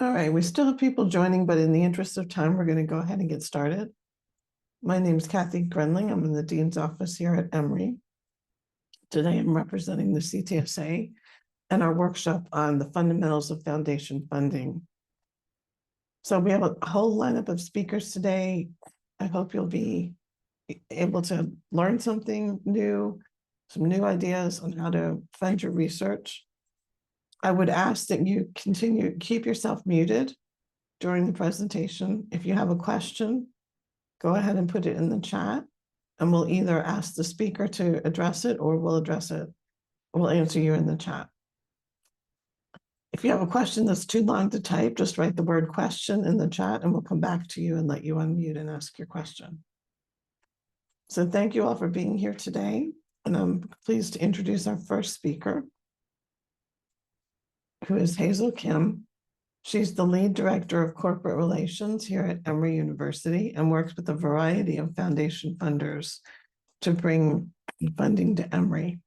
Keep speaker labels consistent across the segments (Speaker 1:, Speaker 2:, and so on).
Speaker 1: All right, we still have people joining, but in the interest of time, we're going to go ahead and get started. My name is Kathy Grenling. I'm in the Dean's office here at Emory. Today, I'm representing the CTSA and our workshop on the fundamentals of foundation funding. So we have a whole lineup of speakers today. I hope you'll be able to learn something new, some new ideas on how to fund your research. I would ask that you keep yourself muted during the presentation. If you have a question, go ahead and put it in the chat, and we'll either ask the speaker to address it or we'll address it. We'll answer you in the chat. If you have a question that's too long to type, just write the word question in the chat and we'll come back to you and let you unmute and ask your question. So thank you all for being here today. And I'm pleased to introduce our first speaker, who is Hazel Kim. She's the lead director of corporate relations here at Emory University and works with a variety of foundation funders to bring funding to Emory.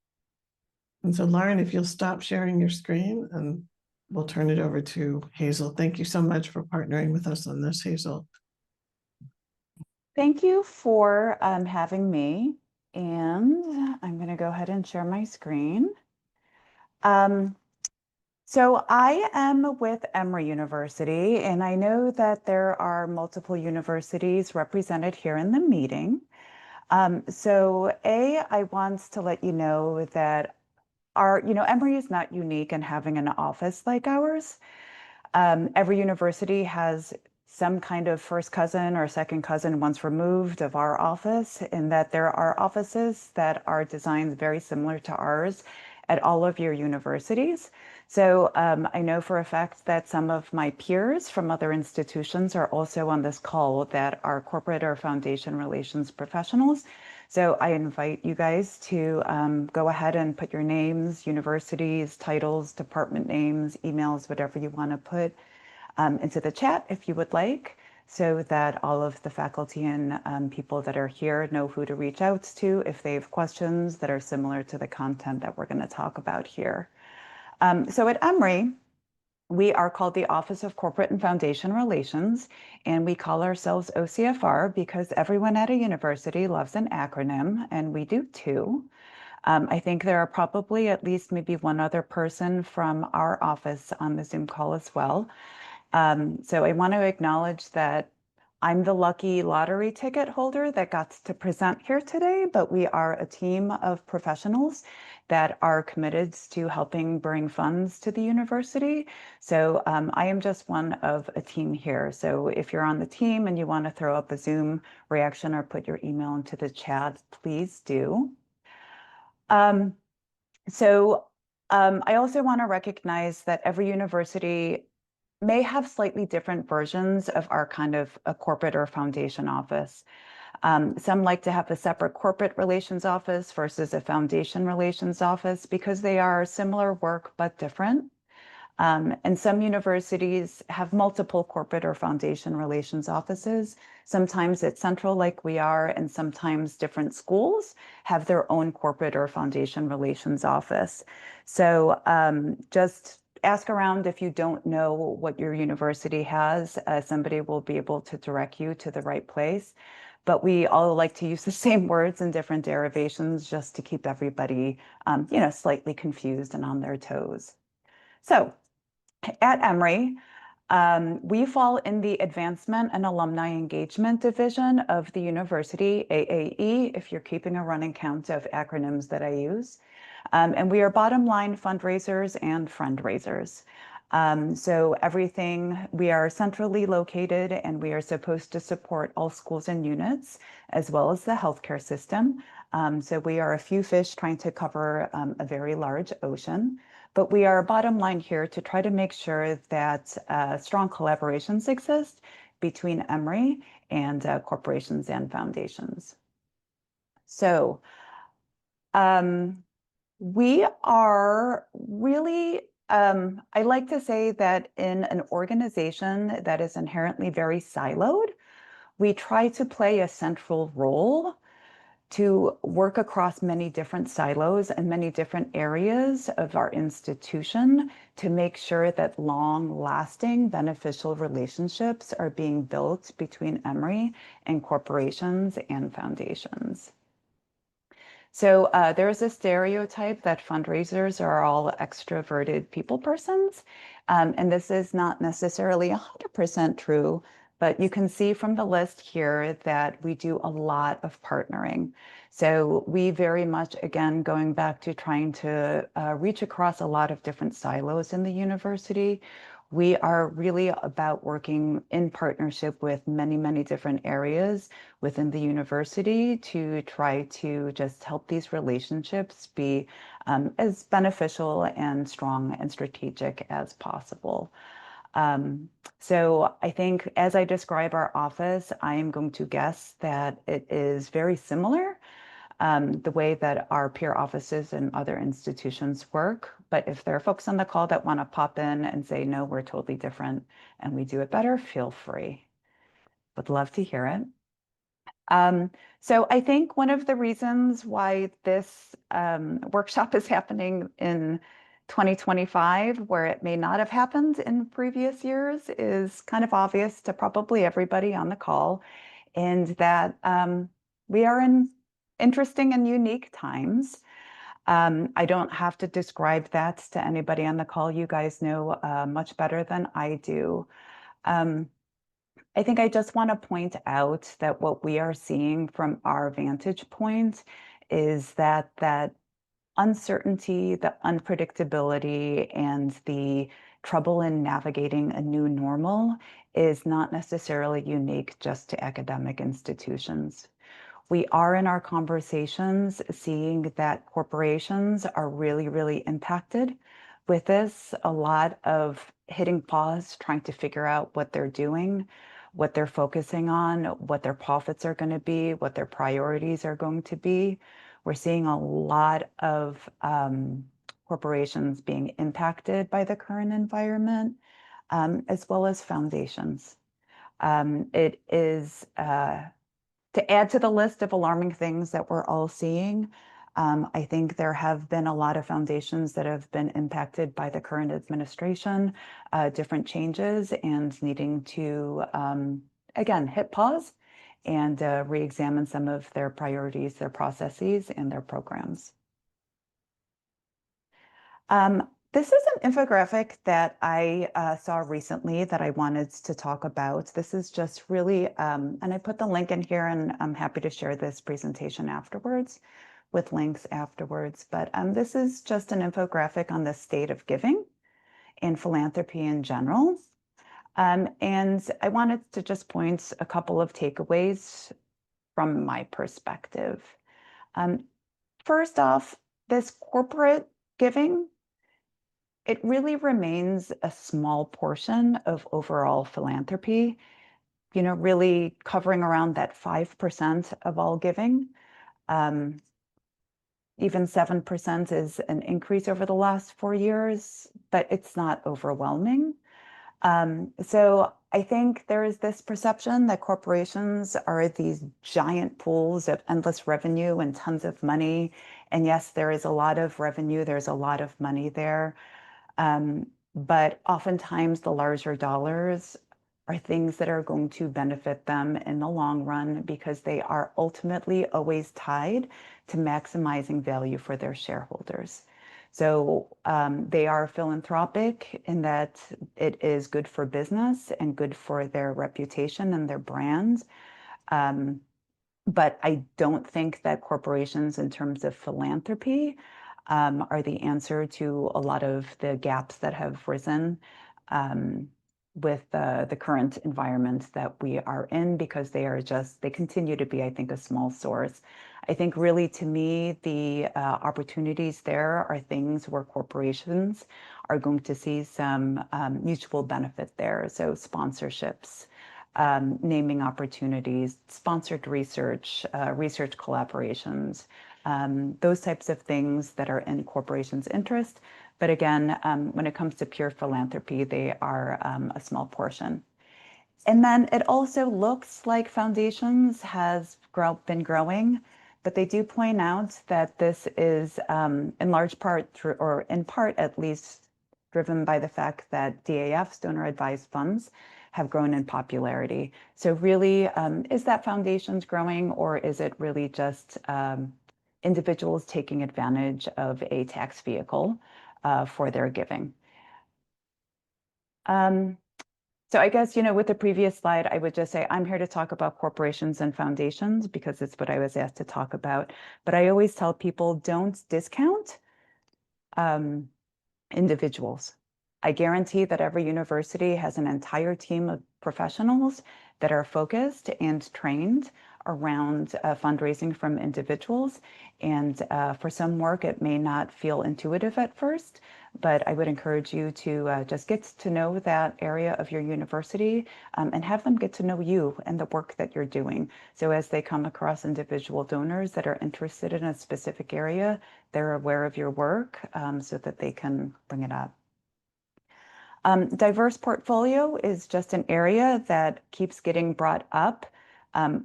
Speaker 1: And so, Lauren, if you'll stop sharing your screen, and we'll turn it over to Hazel. Thank you so much for partnering with us on this, Hazel.
Speaker 2: Thank you for having me. And I'm going to go ahead and share my screen. So I am with Emory University, and I know that there are multiple universities represented here in the meeting. I want to let you know that Emory is not unique in having an office like ours. Every university has some kind of first cousin or second cousin once removed of our office, in that there are offices that are designed very similar to ours at all of your universities. So I know for a fact that some of my peers from other institutions are also on this call that are corporate or foundation relations professionals. So I invite you guys to go ahead and put your names, universities, titles, department names, emails, whatever you want to put into the chat if you would like, so that all of the faculty and people that are here know who to reach out to if they have questions that are similar to the content that we're going to talk about here. So at Emory, we are called the Office of Corporate and Foundation Relations, and we call ourselves OCFR because everyone at a university loves an acronym, and we do too. I think there are probably at least maybe one other person from our office on the Zoom call as well. So I want to acknowledge that I'm the lucky lottery ticket holder that got to present here today, but we are a team of professionals that are committed to helping bring funds to the university. So I am just one of a team here. So if you're on the team and you want to throw up a Zoom reaction or put your email into the chat, please do. I also want to recognize that every university may have slightly different versions of our kind of a corporate or foundation office. Some like to have a separate corporate relations office versus a foundation relations office because they are similar work but different. And some universities have multiple corporate or foundation relations offices. Sometimes it's central like we are, and sometimes different schools have their own corporate or foundation relations office. So just ask around if you don't know what your university has. Somebody will be able to direct you to the right place. But we all like to use the same words in different derivations just to keep everybody, slightly confused and on their toes. So at Emory, we fall in the Advancement and Alumni Engagement Division of the university, AAE, if you're keeping a running count of acronyms that I use. And we are bottom line fundraisers and fundraisers. So we are centrally located, and we are supposed to support all schools and units, as well as the healthcare system. So we are a few fish trying to cover a very large ocean. But we are bottom line here to try to make sure that strong collaborations exist between Emory and corporations and foundations. So we are really, I like to say that in an organization that is inherently very siloed, we try to play a central role to work across many different silos and many different areas of our institution to make sure that long-lasting beneficial relationships are being built between Emory and corporations and foundations. So there's a stereotype that fundraisers are all extroverted people persons, and this is not necessarily 100% true, but you can see from the list here that we do a lot of partnering. So we very much, again, going back to trying to reach across a lot of different silos in the university, we are really about working in partnership with many, many different areas within the university to try to just help these relationships be as beneficial and strong and strategic as possible. So I think as I describe our office, I am going to guess that it is very similar, the way that our peer offices and other institutions work. But if there are folks on the call that want to pop in and say, no, we're totally different and we do it better, feel free. Would love to hear it. So I think one of the reasons why this workshop is happening in 2025, where it may not have happened in previous years, is kind of obvious to probably everybody on the call, and that we are in interesting and unique times. I don't have to describe that to anybody on the call. You guys know much better than I do. I think I just want to point out that what we are seeing from our vantage point is that uncertainty, the unpredictability, and the trouble in navigating a new normal is not necessarily unique just to academic institutions. We are in our conversations seeing that corporations are really, really impacted with this. A lot of hitting pause, trying to figure out what they're doing, what they're focusing on, what their profits are going to be, what their priorities are going to be. We're seeing a lot of corporations being impacted by the current environment, as well as foundations. It is, to add to the list of alarming things that we're all seeing, I think there have been a lot of foundations that have been impacted by the current administration, different changes, and needing to, again, hit pause and re-examine some of their priorities, their processes, and their programs. This is an infographic that I saw recently that I wanted to talk about. This is just really, and I put the link in here, and I'm happy to share this presentation afterwards with links afterwards. But this is just an infographic on the state of giving and philanthropy in general. And I wanted to just point a couple of takeaways from my perspective. First off, this corporate giving, it really remains a small portion of overall philanthropy, really covering around that 5% of all giving. Even 7% is an increase over the last 4 years, but it's not overwhelming. So I think there is this perception that corporations are these giant pools of endless revenue and tons of money. And yes, there is a lot of revenue, there's a lot of money there. But oftentimes the larger dollars are things that are going to benefit them in the long run because they are ultimately always tied to maximizing value for their shareholders. So they are philanthropic in that it is good for business and good for their reputation and their brand. But I don't think that corporations in terms of philanthropy are the answer to a lot of the gaps that have risen with the current environment that we are in, because they continue to be, I think, a small source. I think really, to me, the opportunities there are things where corporations are going to see some mutual benefit there. So sponsorships, naming opportunities, sponsored research, research collaborations, those types of things that are in corporations' interest. But again, when it comes to pure philanthropy, they are a small portion. And then it also looks like foundations has been growing. but they do point out that this is in large part, or in part at least, driven by the fact that DAF's donor advised funds have grown in popularity. So really, is that foundations growing, or is it really just individuals taking advantage of a tax vehicle for their giving? So I guess, with the previous slide, I would just say I'm here to talk about corporations and foundations because it's what I was asked to talk about. But I always tell people, don't discount individuals. I guarantee that every university has an entire team of professionals that are focused and trained around fundraising from individuals. And for some work, it may not feel intuitive at first, but I would encourage you to just get to know that area of your university and have them get to know you and the work that you're doing. So as they come across individual donors that are interested in a specific area, they're aware of your work so that they can bring it up. Diverse portfolio is just an area that keeps getting brought up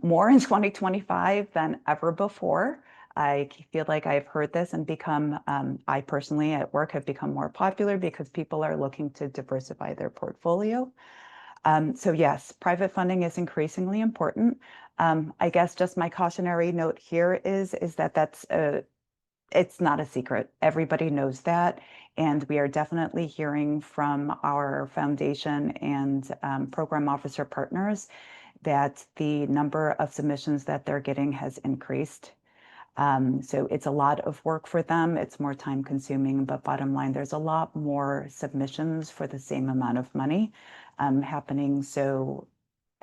Speaker 2: more in 2025 than ever before. I feel like I've heard this and become, I personally at work have become more popular because people are looking to diversify their portfolio. So yes, private funding is increasingly important. I guess just my cautionary note here is that it's not a secret. Everybody knows that. And we are definitely hearing from our foundation and program officer partners that the number of submissions that they're getting has increased. So it's a lot of work for them. It's more time consuming, but bottom line, there's a lot more submissions for the same amount of money happening. So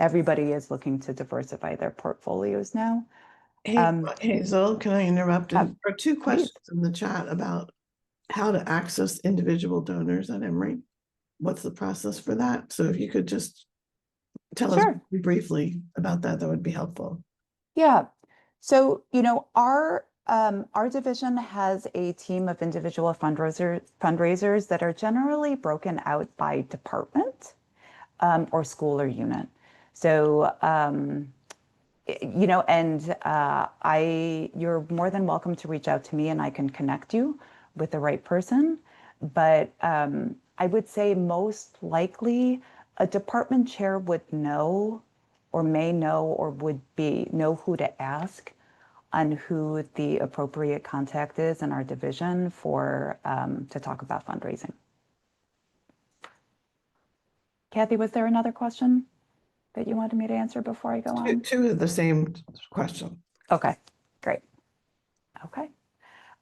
Speaker 2: everybody is looking to diversify their portfolios now.
Speaker 1: Hey, Hazel, can I interrupt? There are two
Speaker 2: please.
Speaker 1: questions in the chat about how to access individual donors at Emory. What's the process for that? So if you could just tell us briefly about that, that would be helpful.
Speaker 2: Yeah. So, our division has a team of individual fundraisers that are generally broken out by department or school or unit. So, you're more than welcome to reach out to me and I can connect you with the right person. But I would say most likely a department chair would know or may know or would know who to ask on who the appropriate contact is in our division for to talk about fundraising. Kathy, was there another question that you wanted me to answer before I go on?
Speaker 1: Two of the same question.
Speaker 2: Okay, great. Okay.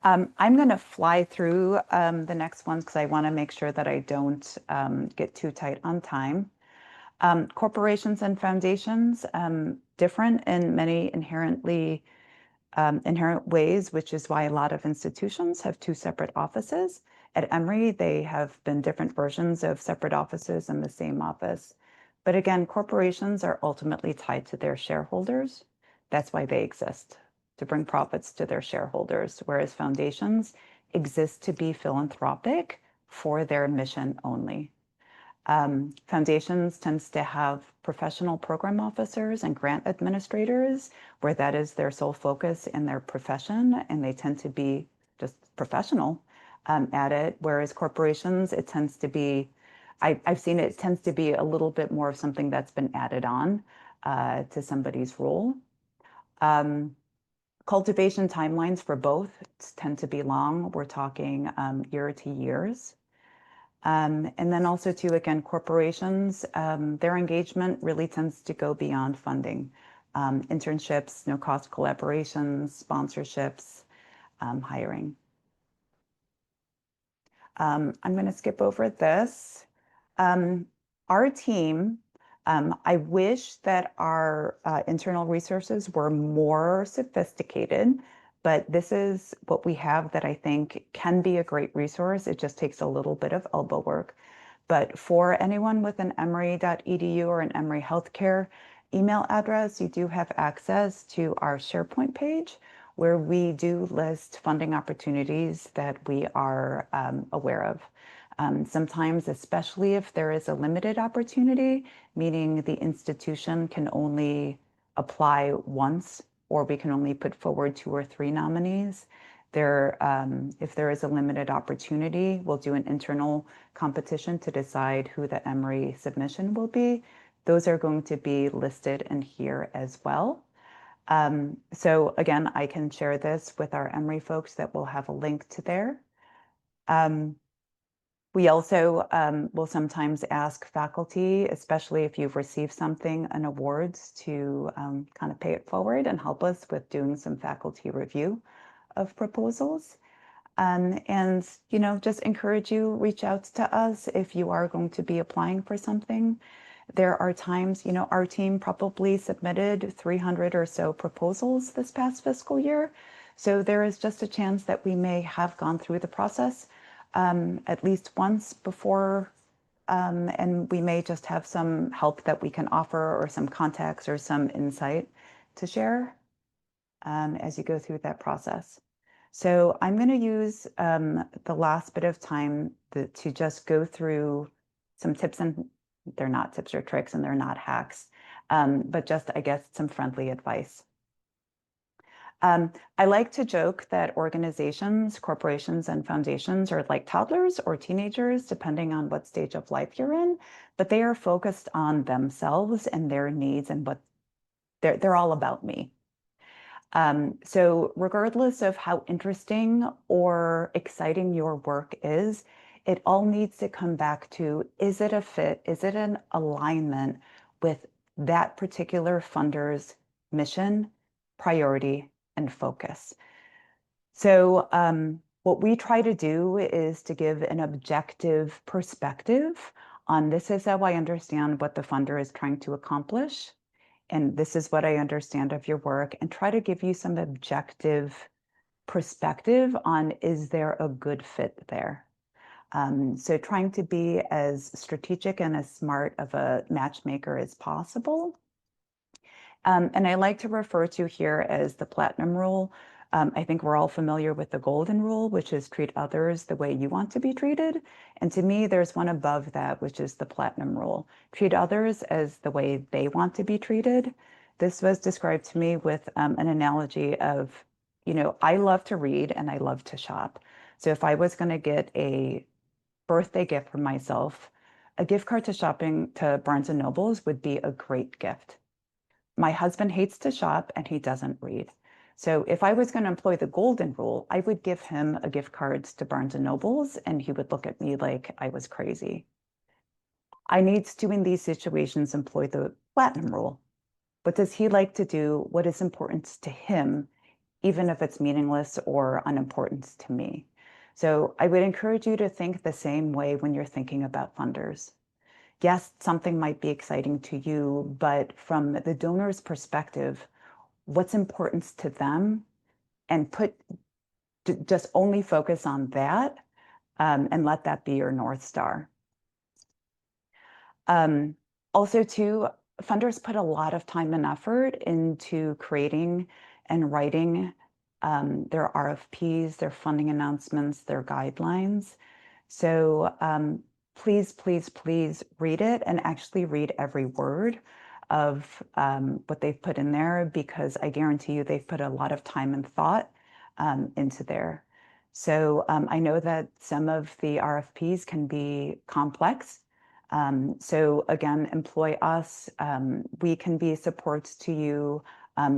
Speaker 2: I'm going to fly through the next ones because I want to make sure that I don't get too tight on time. Corporations and foundations, different in many inherent ways, which is why a lot of institutions have two separate offices. At Emory, they have been different versions of separate offices in the same office. But again, corporations are ultimately tied to their shareholders. That's why they exist, to bring profits to their shareholders, whereas foundations exist to be philanthropic for their mission only. Foundations tends to have professional program officers and grant administrators where that is their sole focus in their profession, and they tend to be just professional at it, whereas corporations, it tends to be, I've seen it tends to be a little bit more of something that's been added on to somebody's role. Cultivation timelines for both tend to be long. We're talking year to years. And then also too, again, corporations, their engagement really tends to go beyond funding. Internships, no-cost collaborations, sponsorships, hiring. I'm going to skip over this. Our team, I wish that our internal resources were more sophisticated, but this is what we have that I think can be a great resource. It just takes a little bit of elbow work. But for anyone with an emory.edu or an Emory Healthcare email address, you do have access to our SharePoint page where we do list funding opportunities that we are aware of. Sometimes, especially if there is a limited opportunity, meaning the institution can only apply once or we can only put forward 2 or 3 nominees. If there is a limited opportunity, we'll do an internal competition to decide who the Emory submission will be. Those are going to be listed in here as well. So again, I can share this with our Emory folks that will have a link to there. We also will sometimes ask faculty, especially if you've received something, an awards, to kind of pay it forward and help us with doing some faculty review of proposals. And, you know, just encourage you, reach out to us if you are going to be applying for something. There are times, you know, our team probably submitted 300 or so proposals this past fiscal year. So there is just a chance that we may have gone through the process at least once before, and we may just have some help that we can offer or some context or some insight to share as you go through that process. So I'm going to use the last bit of time to just go through some tips, and they're not tips or tricks and they're not hacks, but just, I guess, some friendly advice. I like to joke that organizations, corporations, and foundations are like toddlers or teenagers, depending on what stage of life you're in, but they are focused on themselves and their needs, and what they're all about me. So regardless of how interesting or exciting your work is, it all needs to come back to, is it a fit? Is it an alignment with that particular funder's mission, priority, and focus? So what we try to do is to give an objective perspective on, this is how I understand what the funder is trying to accomplish, and this is what I understand of your work, and try to give you some objective perspective on, is there a good fit there? So trying to be as strategic and as smart of a matchmaker as possible. And I like to refer to here as the platinum rule. I think we're all familiar with the golden rule, which is treat others the way you want to be treated. And to me, there's one above that, which is the platinum rule. Treat others as the way they want to be treated. This was described to me with an analogy of, you know, I love to read and I love to shop. So if I was going to get a birthday gift for myself, a gift card to shopping to Barnes & Noble's would be a great gift. My husband hates to shop and he doesn't read. So if I was going to employ the golden rule, I would give him a gift cards to Barnes & Noble's and he would look at me like I was crazy. I need to, in these situations, employ the platinum rule. What does he like to do? What is important to him, even if it's meaningless or unimportant to me? So I would encourage you to think the same way when you're thinking about funders. Yes, something might be exciting to you, but from the donor's perspective, what's important to them, and just only focus on that, and let that be your North Star. Also too, funders put a lot of time and effort into creating and writing their RFPs, their funding announcements, their guidelines. So please, please, please read it, and actually read every word of what they've put in there, because I guarantee you they've put a lot of time and thought into there. So I know that some of the RFPs can be complex. So again, employ us. We can be supports to you,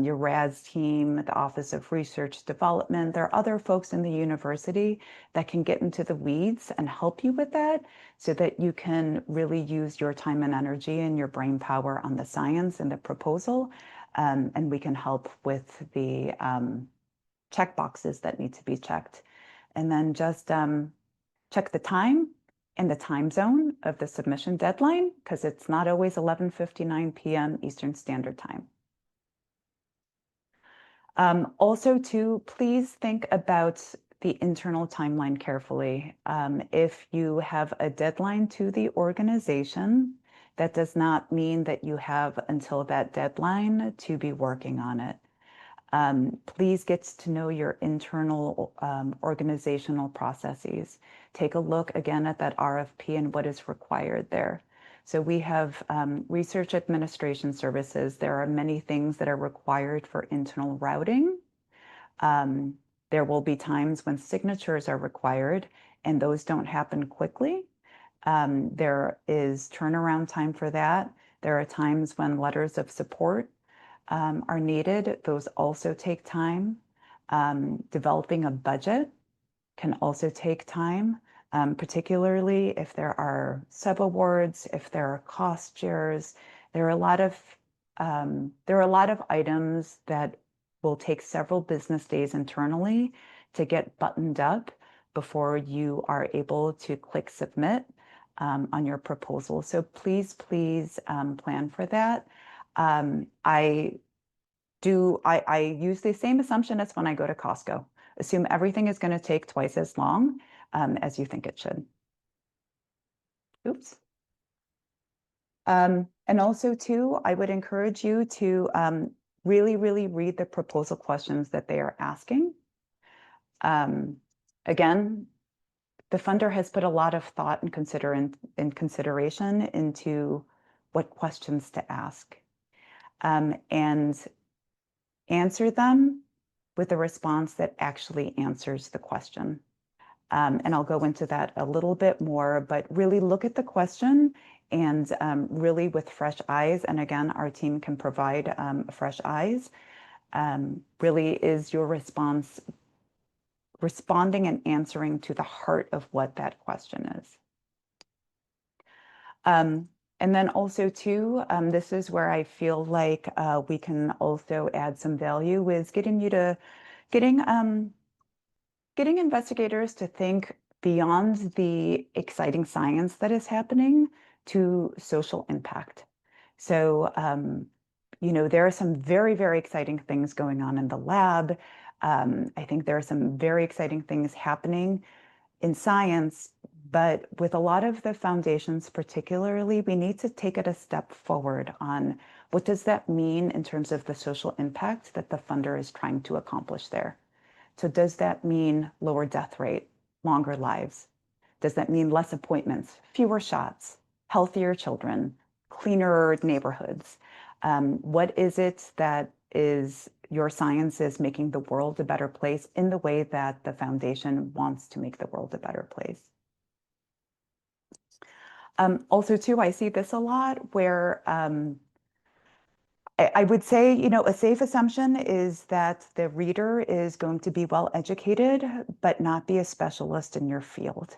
Speaker 2: your RAS team, the Office of Research Development. There are other folks in the university that can get into the weeds and help you with that, so that you can really use your time and energy and your brain power on the science and the proposal. And we can help with the check boxes that need to be checked. And then just check the time and the time zone of the submission deadline, because it's not always 11:59 p.m. Eastern Standard Time. Also too, please think about the internal timeline carefully. If you have a deadline to the organization, that does not mean that you have until that deadline to be working on it. Please get to know your internal organizational processes. Take a look again at that RFP and what is required there. So we have research administration services. There are many things that are required for internal routing. There will be times when signatures are required, and those don't happen quickly. There is turnaround time for that. There are times when letters of support are needed. Those also take time. Developing a budget can also take time, particularly if there are subawards, if there are cost shares. There are a lot of items that will take several business days internally to get buttoned up before you are able to click submit on your proposal. So please plan for that. I use the same assumption as when I go to Costco. Assume everything is going to take twice as long as you think it should. Oops. And also too, I would encourage you to really read the proposal questions that they are asking. Again, the funder has put a lot of thought and consideration into what questions to ask, and answer them with a response that actually answers the question. And I'll go into that a little bit more, but really look at the question and really with fresh eyes. And again, our team can provide fresh eyes. Really is your response responding and answering to the heart of what that question is. And then also too, this is where I feel like we can also add some value is getting investigators to think beyond the exciting science that is happening to social impact. So, there are some very exciting things going on in the lab. I think there are some very exciting things happening in science, but with a lot of the foundations particularly, we need to take it a step forward on what does that mean in terms of the social impact that the funder is trying to accomplish there. So does that mean lower death rate, longer lives? Does that mean less appointments, fewer shots, healthier children, cleaner neighborhoods? What is it that is your science is making the world a better place in the way that the foundation wants to make the world a better place? Also too, I see this a lot where I would say, a safe assumption is that the reader is going to be well educated, but not be a specialist in your field.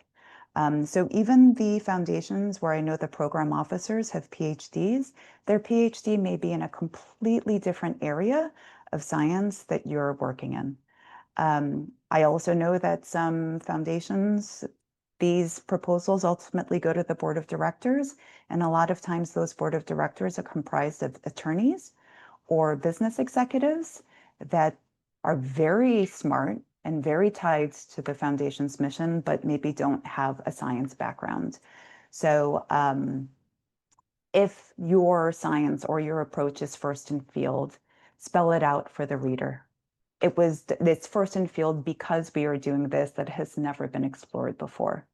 Speaker 2: So even the foundations where I know the program officers have PhDs, their PhD may be in a completely different area of science that you're working in. I also know that some foundations, these proposals ultimately go to the board of directors, and a lot of times those board of directors are comprised of attorneys or business executives that are very smart and very tied to the foundation's mission, but maybe don't have a science background. So if your science or your approach is first in field, spell it out for the reader. It's first in field because we are doing this that has never been explored before.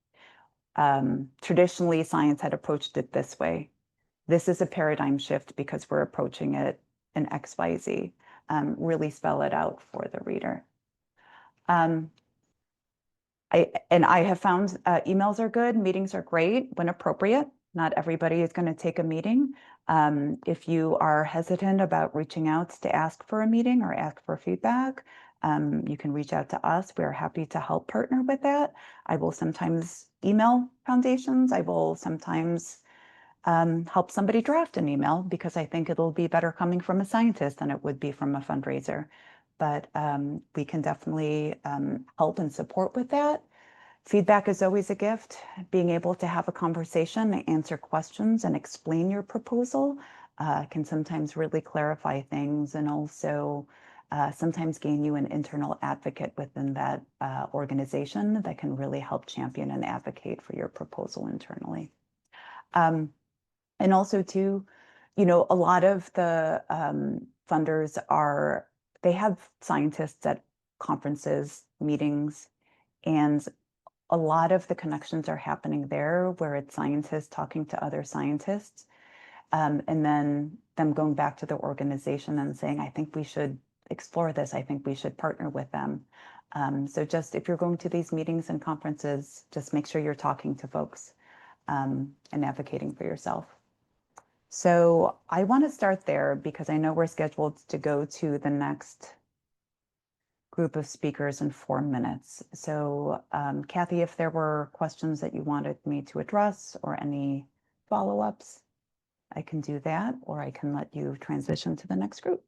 Speaker 2: Traditionally, science had approached it this way. This is a paradigm shift because we're approaching it in XYZ. Really spell it out for the reader. I have found emails are good, meetings are great when appropriate. Not everybody is going to take a meeting. If you are hesitant about reaching out to ask for a meeting or ask for feedback, you can reach out to us. We're happy to help partner with that. I will sometimes email foundations. I will sometimes help somebody draft an email because I think it'll be better coming from a scientist than it would be from a fundraiser. But we can definitely help and support with that. Feedback is always a gift. Being able to have a conversation, answer questions, and explain your proposal can sometimes really clarify things and also sometimes gain you an internal advocate within that organization that can really help champion and advocate for your proposal internally. And also too, a lot of the funders they have scientists at conferences, meetings, and a lot of the connections are happening there where it's scientists talking to other scientists, and then them going back to the organization and saying, I think we should explore this. I think we should partner with them. So just if you're going to these meetings and conferences, just make sure you're talking to folks and advocating for yourself. So I want to start there because I know we're scheduled to go to the next group of speakers in 4 minutes. So Kathy, if there were questions that you wanted me to address or any follow-ups, I can do that, or I can let you transition to the next group.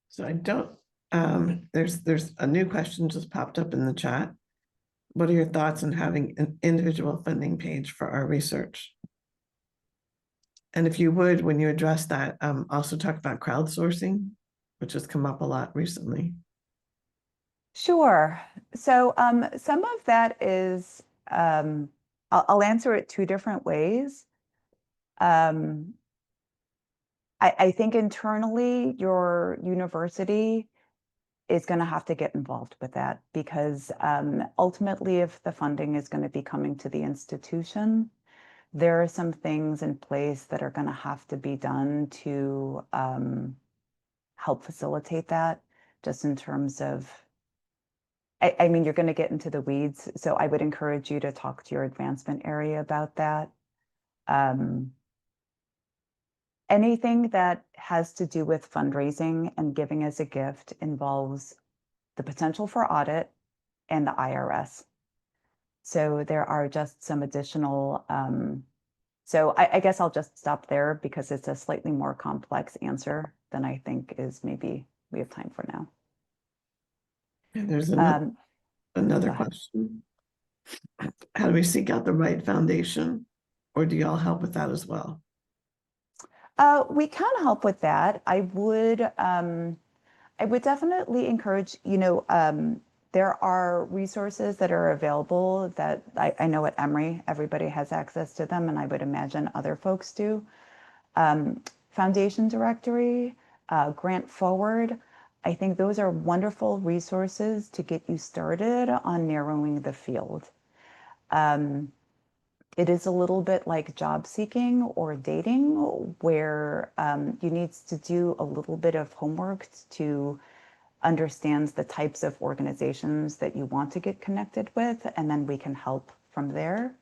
Speaker 1: So I don't, there's a new question just popped up in the chat. What are your thoughts on having an individual funding page for our research? And if you would, when you address that, also talk about crowdsourcing, which has come up a lot recently.
Speaker 2: Sure. So some of that is, I'll answer it 2 different ways. I think internally your university is going to have to get involved with that because ultimately if the funding is going to be coming to the institution, there are some things in place that are going to have to be done to help facilitate that, just in terms of, I mean, you're going to get into the weeds, so I would encourage you to talk to your advancement area about that. Anything that has to do with fundraising and giving as a gift involves the potential for audit and the IRS. So there are just some additional, so I guess I'll just stop there because it's a slightly more complex answer than I think is maybe we have time for now.
Speaker 1: And there's another
Speaker 2: Go ahead.
Speaker 1: question. How do we seek out the right foundation, or do y'all help with that as well?
Speaker 2: We can help with that. I would definitely encourage, there are resources that are available that I know at Emory, everybody has access to them, and I would imagine other folks do. Foundation Directory, Grant Forward, I think those are wonderful resources to get you started on narrowing the field. It is a little bit like job seeking or dating, where you need to do a little bit of homework to understand the types of organizations that you want to get connected with, and then we can help from there.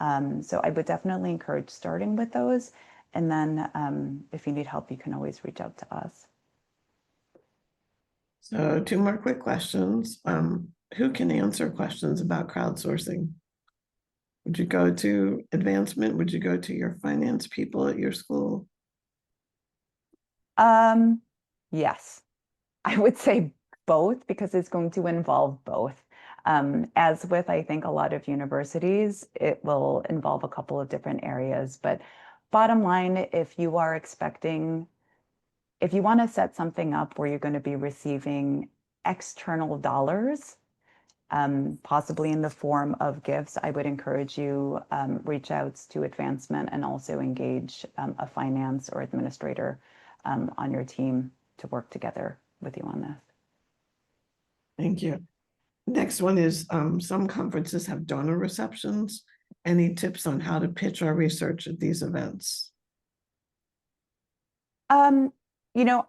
Speaker 2: So I would definitely encourage starting with those. And then if you need help, you can always reach out to us.
Speaker 1: So 2 more quick questions. Who can answer questions about crowdsourcing? Would you go to advancement? Would you go to your finance people at your school?
Speaker 2: Yes, I would say both because it's going to involve both. As with, I think, a lot of universities, it will involve a couple of different areas. But bottom line, if you want to set something up where you're going to be receiving external dollars, possibly in the form of gifts, I would encourage you reach out to advancement and also engage a finance or administrator on your team to work together with you on this.
Speaker 1: Thank you. Next one is some conferences have donor receptions. Any tips on how to pitch our research at these events?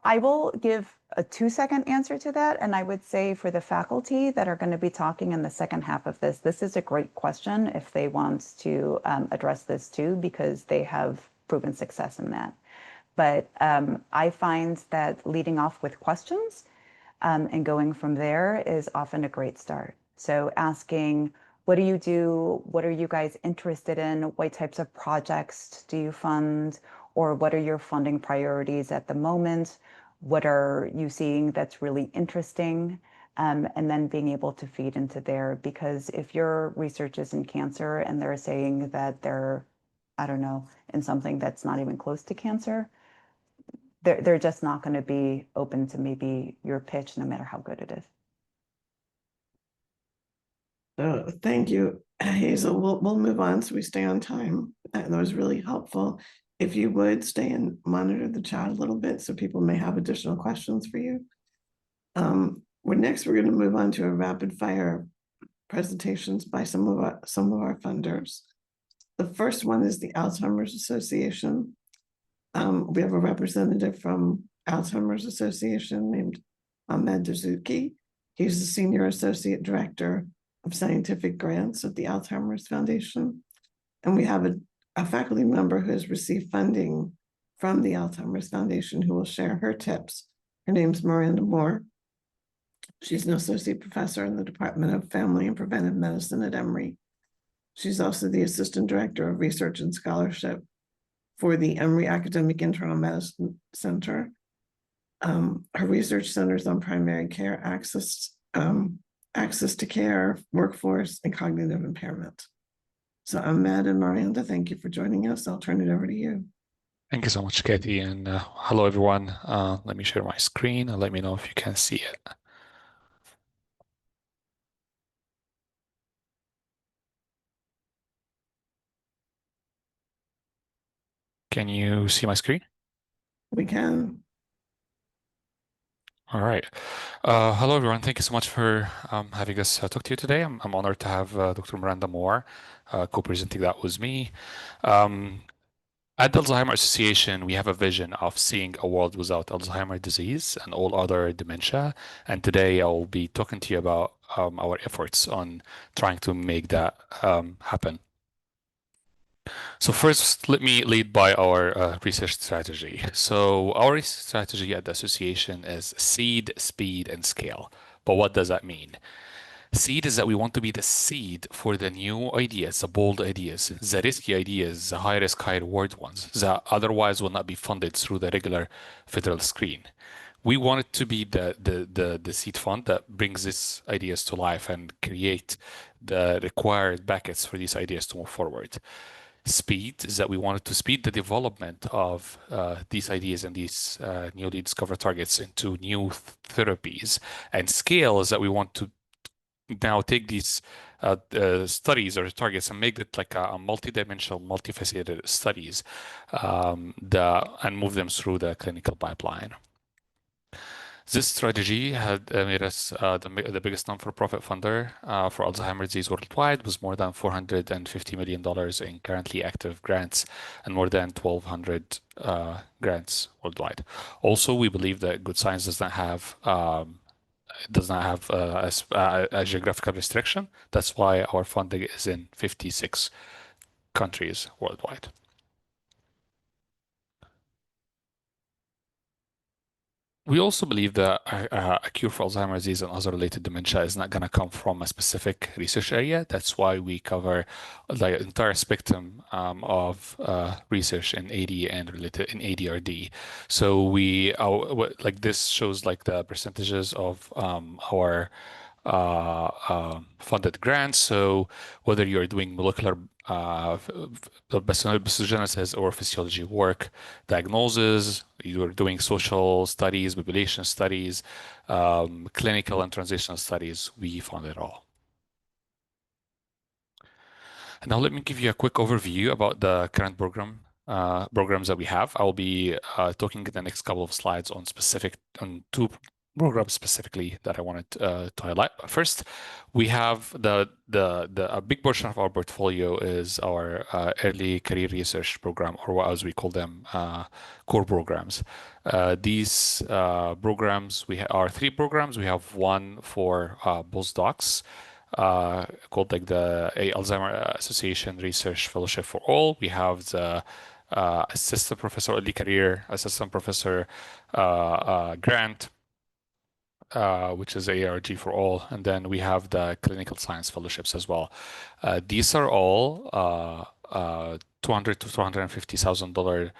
Speaker 2: I will give a 2-second answer to that. And I would say for the faculty that are going to be talking in the second half of this is a great question if they want to address this too, because they have proven success in that. But I find that leading off with questions and going from there is often a great start. So asking, what do you do? What are you guys interested in? What types of projects do you fund? Or what are your funding priorities at the moment? What are you seeing that's really interesting? And then being able to feed into there, because if your research is in cancer and they're saying that they're, I don't know, in something that's not even close to cancer, they're just not going to be open to maybe your pitch, no matter how good it is.
Speaker 1: So thank you, Hazel. We'll move on so we stay on time. That was really helpful. If you would stay and monitor the chat a little bit so people may have additional questions for you. We're going to move on to a rapid fire presentations by some of our funders. The first one is the Alzheimer's Association. We have a representative from Alzheimer's Association named Ahmed Dazuki. He's the Senior Associate Director of Scientific Grants at the Alzheimer's Foundation. And we have a faculty member who has received funding from the Alzheimer's Foundation who will share her tips. Her name's Miranda Moore. She's an associate professor in the Department of Family and Preventive Medicine at Emory. She's also the assistant director of research and scholarship for the Emory Academic Internal Medicine Center. Her research centers on primary care, access to care, workforce, and cognitive impairment. So Ahmed and Miranda, thank you for joining us. I'll turn it over to you.
Speaker 3: Thank you so much, Katie, and hello, everyone. Let me share my screen and let me know if you can see it. Can you see my screen?
Speaker 1: We can.
Speaker 3: All right. Hello, everyone. Thank you so much for having us talk to you today. I'm honored to have Dr. Miranda Moore co-presenting that with me. At the Alzheimer's Association, we have a vision of seeing a world without Alzheimer's disease and all other dementia. And today I'll be talking to you about our efforts on trying to make that happen. So first, let me lead by our research strategy. So our research strategy at the association is seed, speed, and scale. But what does that mean? Seed is that we want to be the seed for the new ideas, the bold ideas, the risky ideas, the high risk, high reward ones that otherwise will not be funded through the regular federal screen. We want it to be the seed fund that brings these ideas to life and create the required buckets for these ideas to move forward. Speed is that we wanted to speed the development of these ideas and these newly discovered targets into new therapies. And scale is that we want to now take these studies or targets and make it like a multidimensional, multifaceted studies and move them through the clinical pipeline. This strategy had made us the biggest non-for-profit funder for Alzheimer's disease worldwide, with more than $450 million in currently active grants and more than 1,200 grants worldwide. Also, we believe that good science does not have a geographical restriction. That's why our funding is in 56 countries worldwide. We also believe that a cure for Alzheimer's disease and other related dementia is not going to come from a specific research area. That's why we cover the entire spectrum of research in AD and related in ADRD. So like this shows like the percentages of our funded grants. So whether you're doing molecular pathogenesis or physiology work, diagnosis, you're doing social studies, population studies, clinical and translational studies, we fund it all. And now let me give you a quick overview about the current programs that we have. I'll be talking in the next couple of slides on two programs specifically that I wanted to highlight. First, we have a big portion of our portfolio is our early career research program, or as we call them, core programs. These programs, are three programs. We have one for postdocs called like the Alzheimer's Association Research Fellowship for All. We have the assistant professor, early career assistant professor grant, which is ARG for all, and then we have the clinical science fellowships as well. These are all $200,000 to $250,000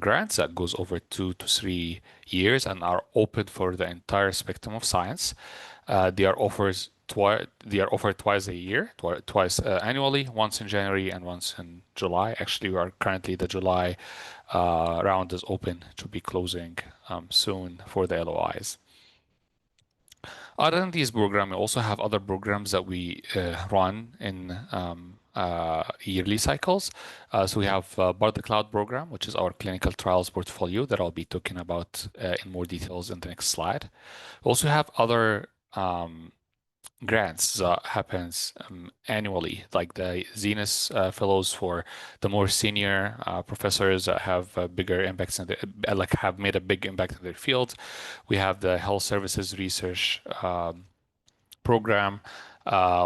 Speaker 3: grants that goes over 2 to 3 years and are open for the entire spectrum of science. They are offered twice a year, twice annually, once in January and once in July. Actually, we are currently the July round is open to be closing soon for the LOIs. Other than these programs, we also have other programs that we run in yearly cycles. So we have Bar the Cloud program, which is our clinical trials portfolio that I'll be talking about in more details in the next slide. We also have other grants that happens annually, like the Zenus Fellows for the more senior professors that have bigger impacts in the, like have made a big impact in their field. We have the Health Services Research program,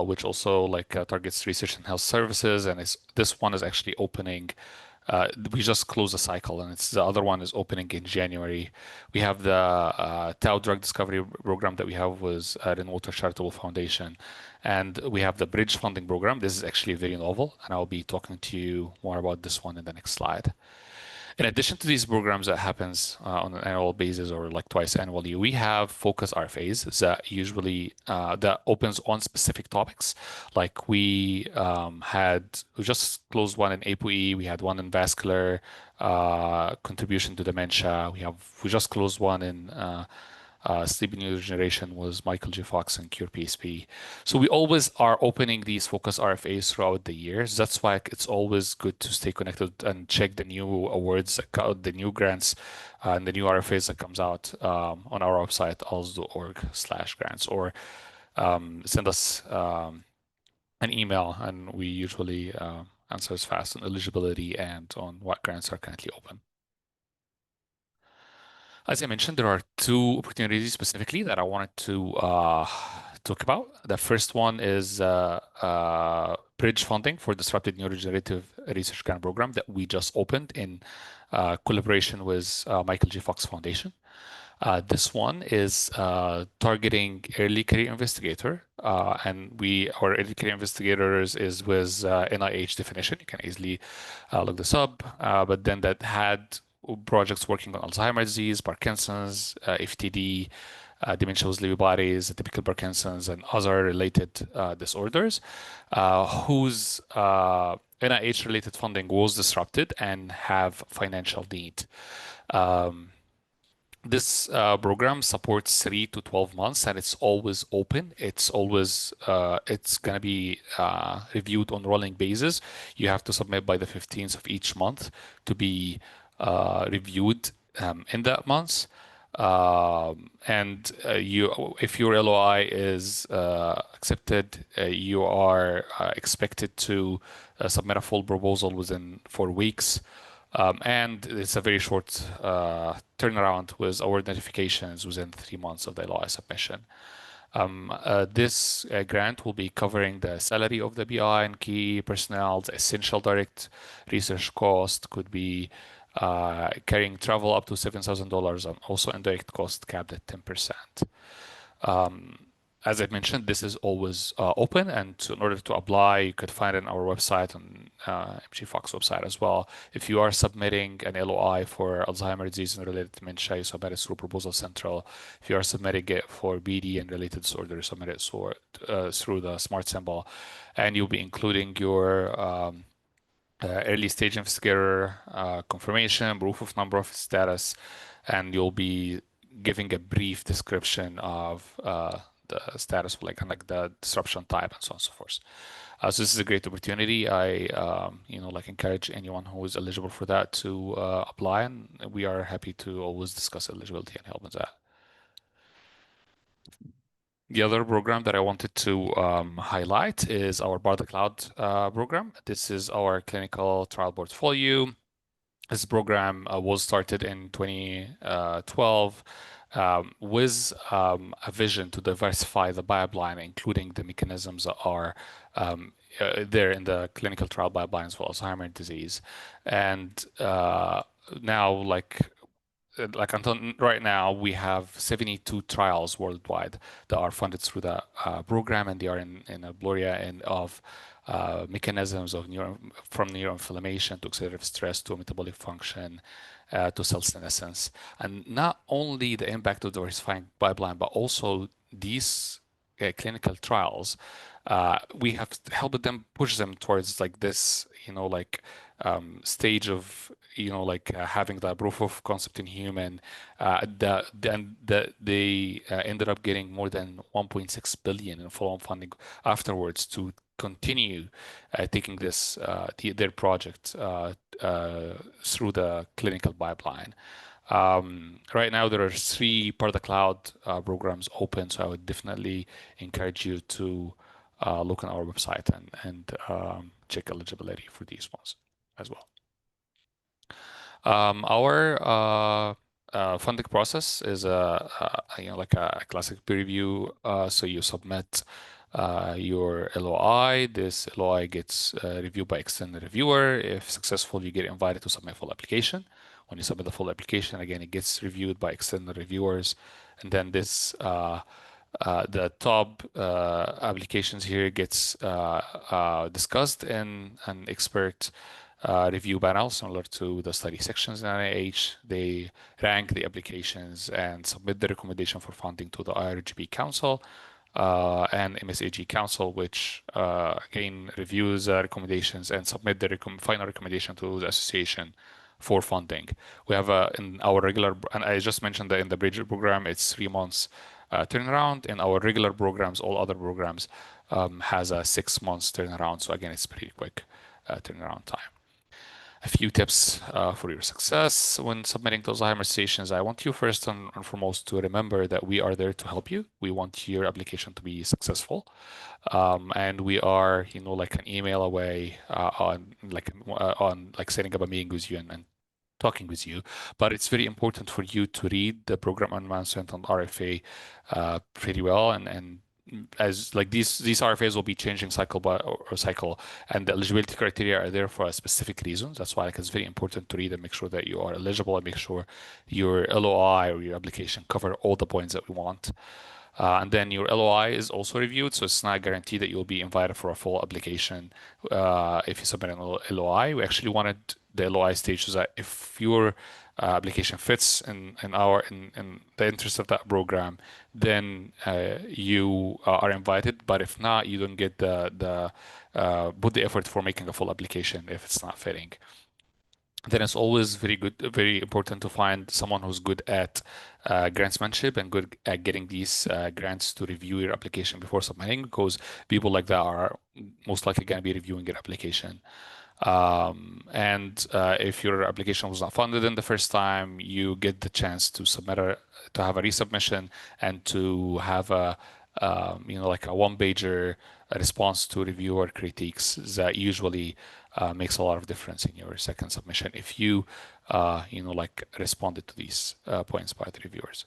Speaker 3: which also like targets research and health services, and this one is actually opening. We just closed the cycle, and the other one is opening in January. We have the Tau Drug Discovery program that we have with Rainwater Charitable Foundation, and we have the Bridge Funding Program. This is actually very novel, and I'll be talking to you more about this one in the next slide. In addition to these programs that happens on an annual basis or like twice annually, we have focus RFAs that usually that opens on specific topics. Like we just closed one in APOE, we had one in vascular contribution to dementia. We just closed one in sleep neurodegeneration was Michael J. Fox and Cure PSP. So we always are opening these focus RFAs throughout the years. That's why it's always good to stay connected and check the new awards, the new grants, and the new RFAs that comes out on our website, alz.org/grants, or send us an email, and we usually answer as fast on eligibility and on what grants are currently open. As I mentioned, there are two opportunities specifically that I wanted to talk about. The first one is bridge funding for disrupted neurodegenerative research grant program that we just opened in collaboration with Michael J. Fox Foundation. This one is targeting early career investigator, and our early career investigators is with NIH definition. You can easily look this up, but then that had projects working on Alzheimer's disease, Parkinson's, FTD, dementia with Lewy bodies, typical Parkinson's, and other related disorders, whose NIH-related funding was disrupted and have financial need. This program supports 3 to 12 months, and it's always open. It's always it's going to be reviewed on rolling basis. You have to submit by the 15th of each month to be reviewed in that month. And if your LOI is accepted, you are expected to submit a full proposal within 4 weeks. And it's a very short turnaround with award notifications within 3 months of the LOI submission. This grant will be covering the salary of the BI and key personnel. The essential direct research cost could be carrying travel up to $7,000, and also indirect cost capped at 10%. As I mentioned, this is always open, and in order to apply, you could find it on our website, on MG Fox website as well. If you are submitting an LOI for Alzheimer's disease and related dementia, you submit it through Proposal Central. If you are submitting it for BD and related disorders, submit it through the Smart Symbol, and you'll be including your early stage investigator confirmation, proof of non-profit status, and you'll be giving a brief description of the status, like the disruption type and so on and so forth. So this is a great opportunity. I encourage anyone who is eligible for that to apply, and we are happy to always discuss eligibility and help with that. The other program that I wanted to highlight is our Bar the Cloud program. This is our clinical trial portfolio. This program was started in 2012 with a vision to diversify the pipeline, including the mechanisms that are there in the clinical trial pipelines for Alzheimer's disease. And now, like until right now, we have 72 trials worldwide that are funded through the program, and they are in a area of mechanisms of from neuroinflammation to oxidative stress to metabolic function to cell senescence. And not only the impact of diversifying pipeline, but also these clinical trials, we have helped them push them towards like this, stage of having the proof of concept in human. They ended up getting more than 1.6 billion in follow-on funding afterwards to continue taking their project through the clinical pipeline. Right now, there are 3 part of the cloud programs open, so I would definitely encourage you to look on our website and check eligibility for these ones as well. Our funding process is like a classic peer review. So you submit your LOI. This LOI gets reviewed by external reviewer. If successful, you get invited to submit full application. When you submit the full application, again, it gets reviewed by external reviewers, and then the top applications here gets discussed in an expert review panel, similar to the study sections in NIH. They rank the applications and submit the recommendation for funding to the IRGP Council and MSAG Council, which again reviews recommendations and submit the final recommendation to the association for funding. We have in our regular, and I just mentioned that in the Bridger program, it's 3 months turnaround. In our regular programs, all other programs has a 6 months turnaround. So again, it's pretty quick turnaround time. A few tips for your success when submitting those Alzheimer's stations. I want you first and foremost to remember that we are there to help you. We want your application to be successful. And we are, like an email away on setting up a meeting with you and talking with you. But it's very important for you to read the program announcement on RFA pretty well, and as like these RFAs will be changing cycle or cycle, and the eligibility criteria are there for a specific reason. That's why it's very important to read and make sure that you are eligible and make sure your LOI or your application cover all the points that we want. And then your LOI is also reviewed, so it's not guaranteed that you'll be invited for a full application if you submit an LOI. We actually wanted the LOI stage so that if your application fits in the interest of that program, then you are invited. But if not, you don't get the put the effort for making a full application if it's not fitting. Then it's always very important to find someone who's good at grantsmanship and good at getting these grants to review your application before submitting, because people like that are most likely going to be reviewing your application. And if your application was not funded in the first time, you get the chance to to have a resubmission and to have like a one-pager response to reviewer critiques that usually makes a lot of difference in your second submission if you responded to these points by the reviewers.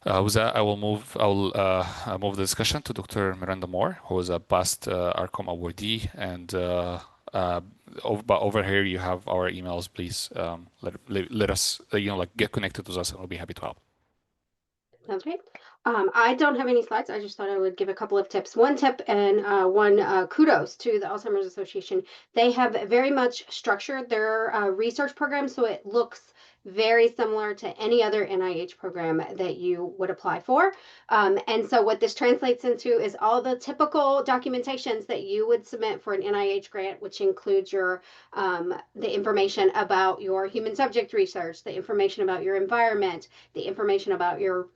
Speaker 3: With that, I will move the discussion to Dr. Miranda Moore, who is a past ARCOM awardee, and over here you have our emails. Please let us get connected with us, and we'll be happy to help.
Speaker 4: Sounds great. I don't have any slides. I just thought I would give a couple of tips. One tip and one kudos to the Alzheimer's Association. They have very much structured their research program so it looks very similar to any other NIH program that you would apply for. And so what this translates into is all the typical documentations that you would submit for an NIH grant, which includes your the information about your human subject research, the information about your environment, the information about your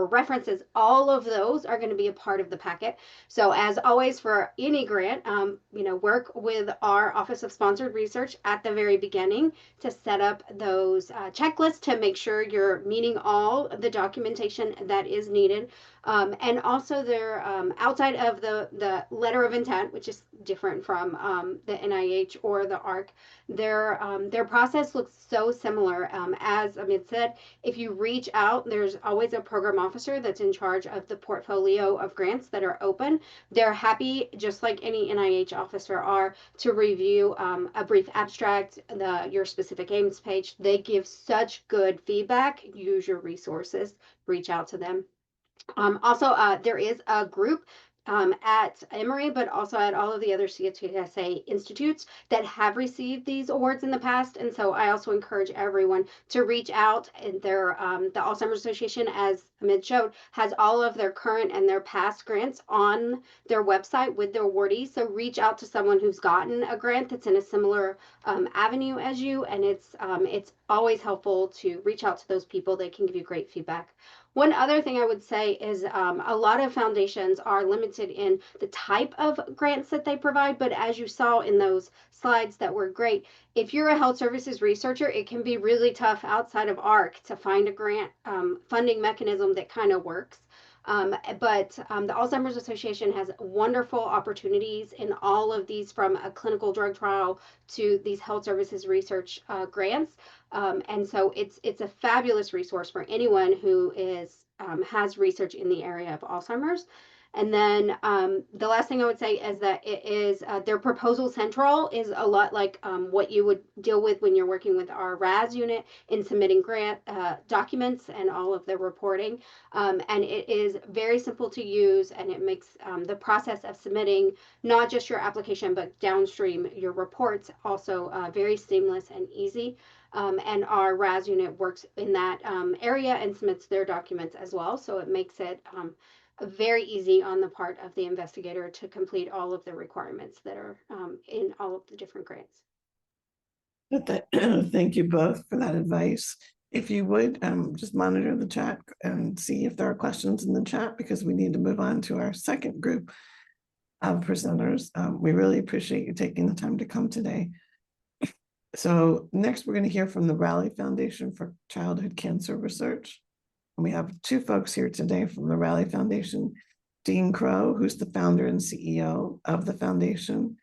Speaker 4: references. All of those are going to be a part of the packet. So as always for any grant, work with our Office of Sponsored Research at the very beginning to set up those checklists to make sure you're meeting all the documentation that is needed. And also they're outside of the letter of intent, which is different from the NIH or the ARC. Their process looks so similar. As Amit said, if you reach out, there's always a program officer that's in charge of the portfolio of grants that are open. They're happy, just like any NIH officer are, to review a brief abstract, your specific aims page. They give such good feedback. Use your resources, reach out to them. Also, there is a group at Emory, but also at all of the other CTSA institutes that have received these awards in the past. And so I also encourage everyone to reach out. And the Alzheimer's Association, as Amit showed, has all of their current and their past grants on their website with their awardees. So reach out to someone who's gotten a grant that's in a similar avenue as you. And it's always helpful to reach out to those people. They can give you great feedback. One other thing I would say is a lot of foundations are limited in the type of grants that they provide, but as you saw in those slides that were great, if you're a health services researcher, it can be really tough outside of ARC to find a grant funding mechanism that kind of works. But the Alzheimer's Association has wonderful opportunities in all of these, from a clinical drug trial to these health services research grants. And so it's a fabulous resource for anyone who is has research in the area of Alzheimer's. And then the last thing I would say is that it is their proposal central is a lot like what you would deal with when you're working with our RAS unit in submitting grant documents and all of the reporting. And it is very simple to use, and it makes the process of submitting not just your application, but downstream your reports also very seamless and easy. And our RAS unit works in that area and submits their documents as well. So it makes it very easy on the part of the investigator to complete all of the requirements that are in all of the different grants.
Speaker 1: Thank you both for that advice. If you would just monitor the chat and see if there are questions in the chat, because we need to move on to our second group of presenters. We really appreciate you taking the time to come today. So next, we're going to hear from the Raleigh Foundation for Childhood Cancer Research. And we have two folks here today from the Raleigh Foundation. Dean Crow, who's the founder and CEO of the foundation.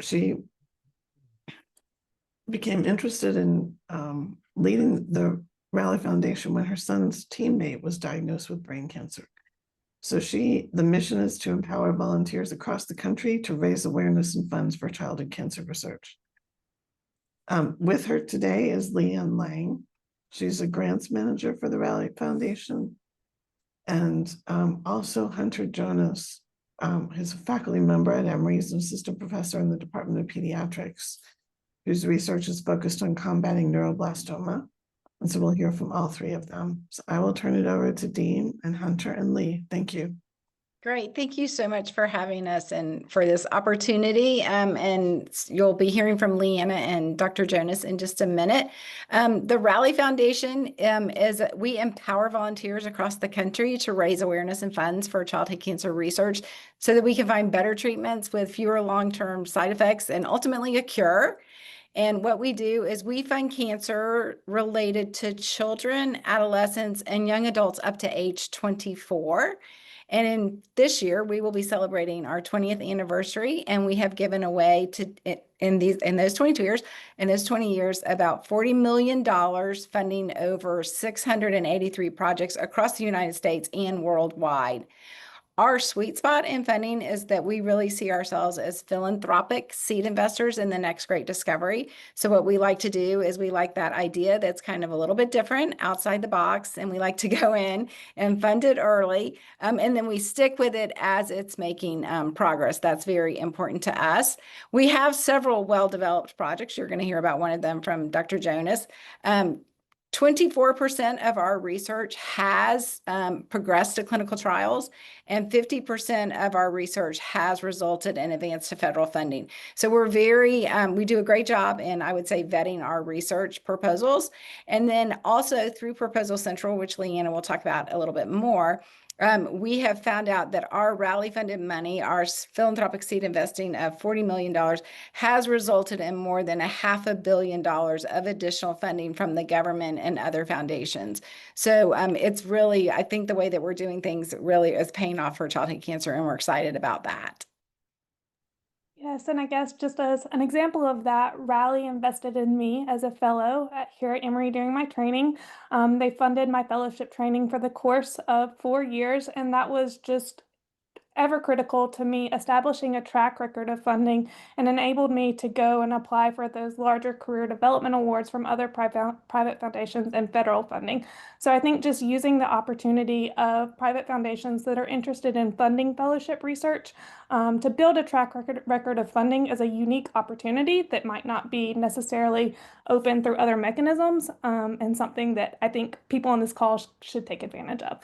Speaker 1: She became interested in leading the Raleigh Foundation when her son's teammate was diagnosed with brain cancer. So the mission is to empower volunteers across the country to raise awareness and funds for childhood cancer research. With her today is Leanne Lang. She's a grants manager for the Raleigh Foundation. And also Hunter Jonas, who's a faculty member at Emory. He's an assistant professor in the Department of Pediatrics, whose research is focused on combating neuroblastoma. And so we'll hear from all three of them. So I will turn it over to Dean and Hunter and Lee. Thank you.
Speaker 5: Great. Thank you so much for having us and for this opportunity. And you'll be hearing from Leanna and Dr. Jonas in just a minute. The Raleigh Foundation is we empower volunteers across the country to raise awareness and funds for childhood cancer research so that we can find better treatments with fewer long-term side effects and ultimately a cure. And what we do is we find cancer related to children, adolescents, and young adults up to age 24. And in this year, we will be celebrating our 20th anniversary, and we have given away in those 22 years, in those 20 years, about $40 million funding over 683 projects across the United States and worldwide. Our sweet spot in funding is that we really see ourselves as philanthropic seed investors in the next great discovery. So what we like to do is we like that idea that's kind of a little bit different outside the box, and we like to go in and fund it early. And then we stick with it as it's making progress. That's very important to us. We have several well-developed projects. You're going to hear about one of them from Dr. Jonas. 24% of our research has progressed to clinical trials, and 50% of our research has resulted in advance to federal funding. So we're we do a great job in, I would say, vetting our research proposals. And then also through Proposal Central, which Leanna will talk about a little bit more, we have found out that our Raleigh funded money, our philanthropic seed investing of $40 million, has resulted in more than $500 million of additional funding from the government and other foundations. So it's really, I think the way that we're doing things really is paying off for childhood cancer, and we're excited about that.
Speaker 6: Yes, and I guess just as an example of that, Raleigh invested in me as a fellow here at Emory during my training. They funded my fellowship training for the course of 4 years, and that was just ever critical to me establishing a track record of funding, and enabled me to go and apply for those larger career development awards from other private foundations and federal funding. So I think just using the opportunity of private foundations that are interested in funding fellowship research to build a track record of funding is a unique opportunity that might not be necessarily open through other mechanisms, and something that I think people on this call should take advantage of.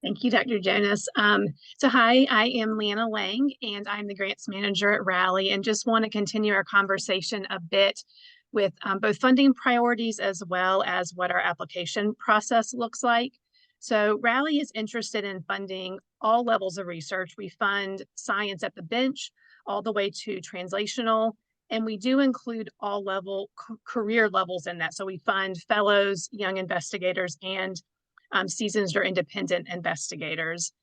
Speaker 7: Thank you, Dr. Jonas. So hi, I am Leanna Lang, and I'm the grants manager at Raleigh, and just want to continue our conversation a bit with both funding priorities as well as what our application process looks like. So Rally is interested in funding all levels of research. We fund science at the bench all the way to translational, and we do include all career levels in that. So we fund fellows, young investigators, and seasoned or independent investigators.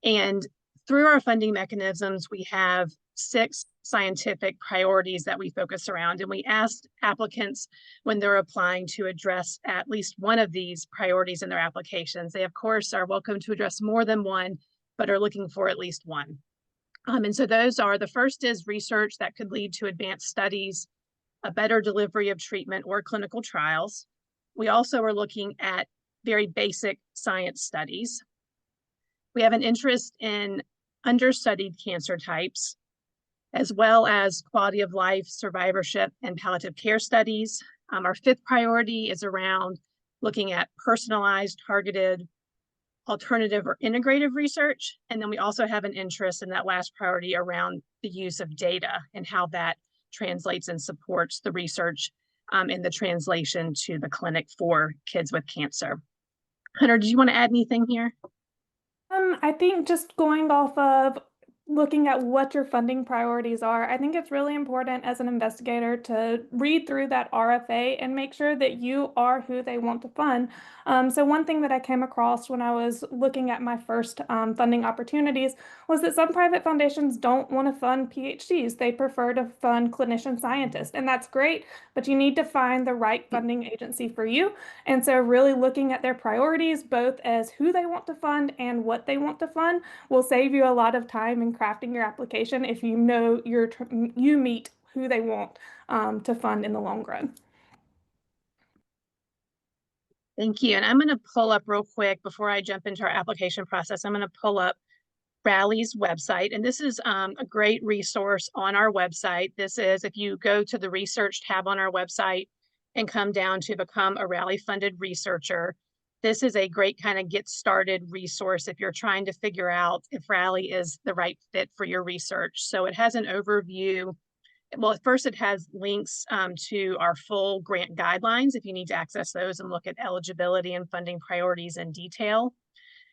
Speaker 7: And through our funding mechanisms, we have 6 scientific priorities that we focus around. And we asked applicants when they're applying to address at least one of these priorities in their applications. They, of course, are welcome to address more than one, but are looking for at least one. And so those are, the first is research that could lead to advanced studies, a better delivery of treatment or clinical trials. We also are looking at very basic science studies. We have an interest in understudied cancer types, as well as quality of life, survivorship, and palliative care studies. Our 5th priority is around looking at personalized, targeted, alternative, or integrative research. And then we also have an interest in that last priority around the use of data and how that translates and supports the research in the translation to the clinic for kids with cancer. Hunter, did you want to add anything here?
Speaker 6: I think just going off of looking at what your funding priorities are, I think it's really important as an investigator to read through that RFA and make sure that you are who they want to fund. So one thing that I came across when I was looking at my first funding opportunities was that some private foundations don't want to fund PhDs. They prefer to fund clinician scientists, and that's great, but you need to find the right funding agency for you. And so really looking at their priorities, both as who they want to fund and what they want to fund, will save you a lot of time in crafting your application if you know you meet who they want to fund in the long run.
Speaker 7: Thank you. And I'm going to pull up real quick before I jump into our application process. I'm going to pull up Rally's website, and this is a great resource on our website. This is, if you go to the research tab on our website and come down to become a Rally funded researcher, this is a great kind of get started resource if you're trying to figure out if Rally is the right fit for your research. So it has an overview. Well, at first it has links to our full grant guidelines if you need to access those and look at eligibility and funding priorities in detail.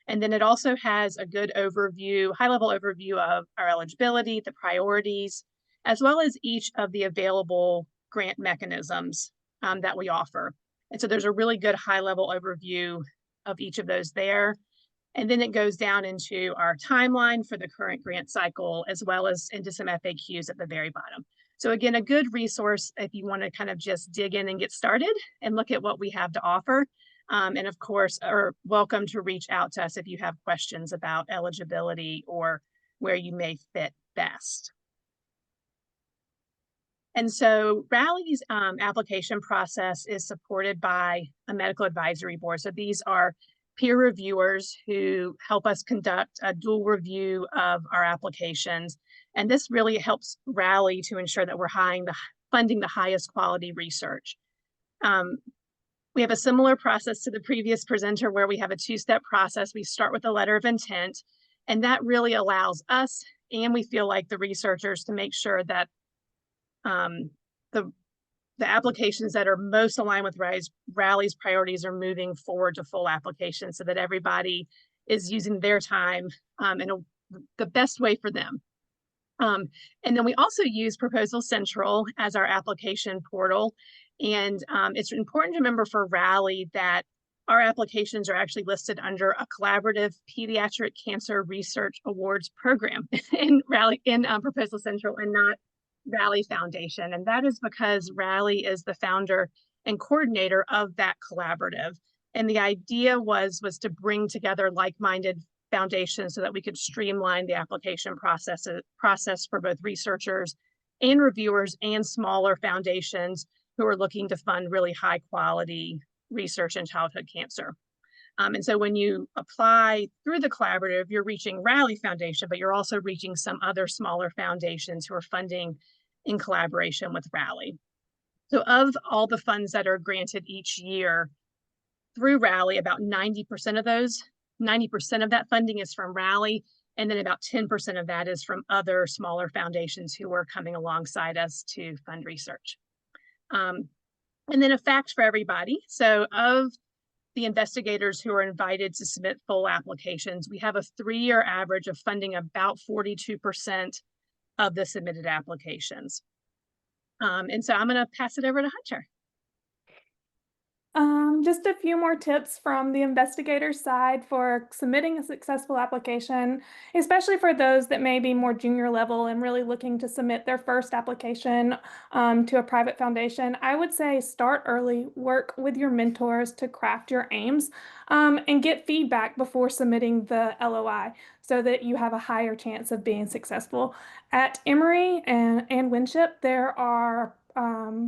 Speaker 7: And then it also has a good overview, high-level overview of our eligibility, the priorities, as well as each of the available grant mechanisms that we offer. And so there's a really good high-level overview of each of those there. And then it goes down into our timeline for the current grant cycle, as well as into some FAQs at the very bottom. So again, a good resource if you want to kind of just dig in and get started and look at what we have to offer. And of course, are welcome to reach out to us if you have questions about eligibility or where you may fit best. And so Rally's application process is supported by a medical advisory board. So these are peer reviewers who help us conduct a dual review of our applications. And this really helps Rally to ensure that we're funding the highest quality research. We have a similar process to the previous presenter where we have a 2-step process. We start with a letter of intent, and that really allows us, and we feel like the researchers, to make sure that the applications that are most aligned with Rally's priorities are moving forward to full application so that everybody is using their time in the best way for them. And then we also use Proposal Central as our application portal. And it's important to remember for Rally that our applications are actually listed under a collaborative pediatric cancer research awards program in Proposal Central and not Rally Foundation. And that is because Rally is the founder and coordinator of that collaborative. And the idea was to bring together like-minded foundations so that we could streamline the application process for both researchers and reviewers and smaller foundations who are looking to fund really high quality research in childhood cancer. And so when you apply through the collaborative, you're reaching Rally Foundation, but you're also reaching some other smaller foundations who are funding in collaboration with Rally. So of all the funds that are granted each year through Rally, about 90% of that funding is from Rally, and then about 10% of that is from other smaller foundations who are coming alongside us to fund research. And then a fact for everybody. So of the investigators who are invited to submit full applications, we have a 3-year average of funding about 42% of the submitted applications. And so I'm going to pass it over to Hunter.
Speaker 6: Just a few more tips from the investigator side for submitting a successful application, especially for those that may be more junior level and really looking to submit their first application to a private foundation. I would say start early, work with your mentors to craft your aims, and get feedback before submitting the LOI so that you have a higher chance of being successful. At Emory and Winship, there are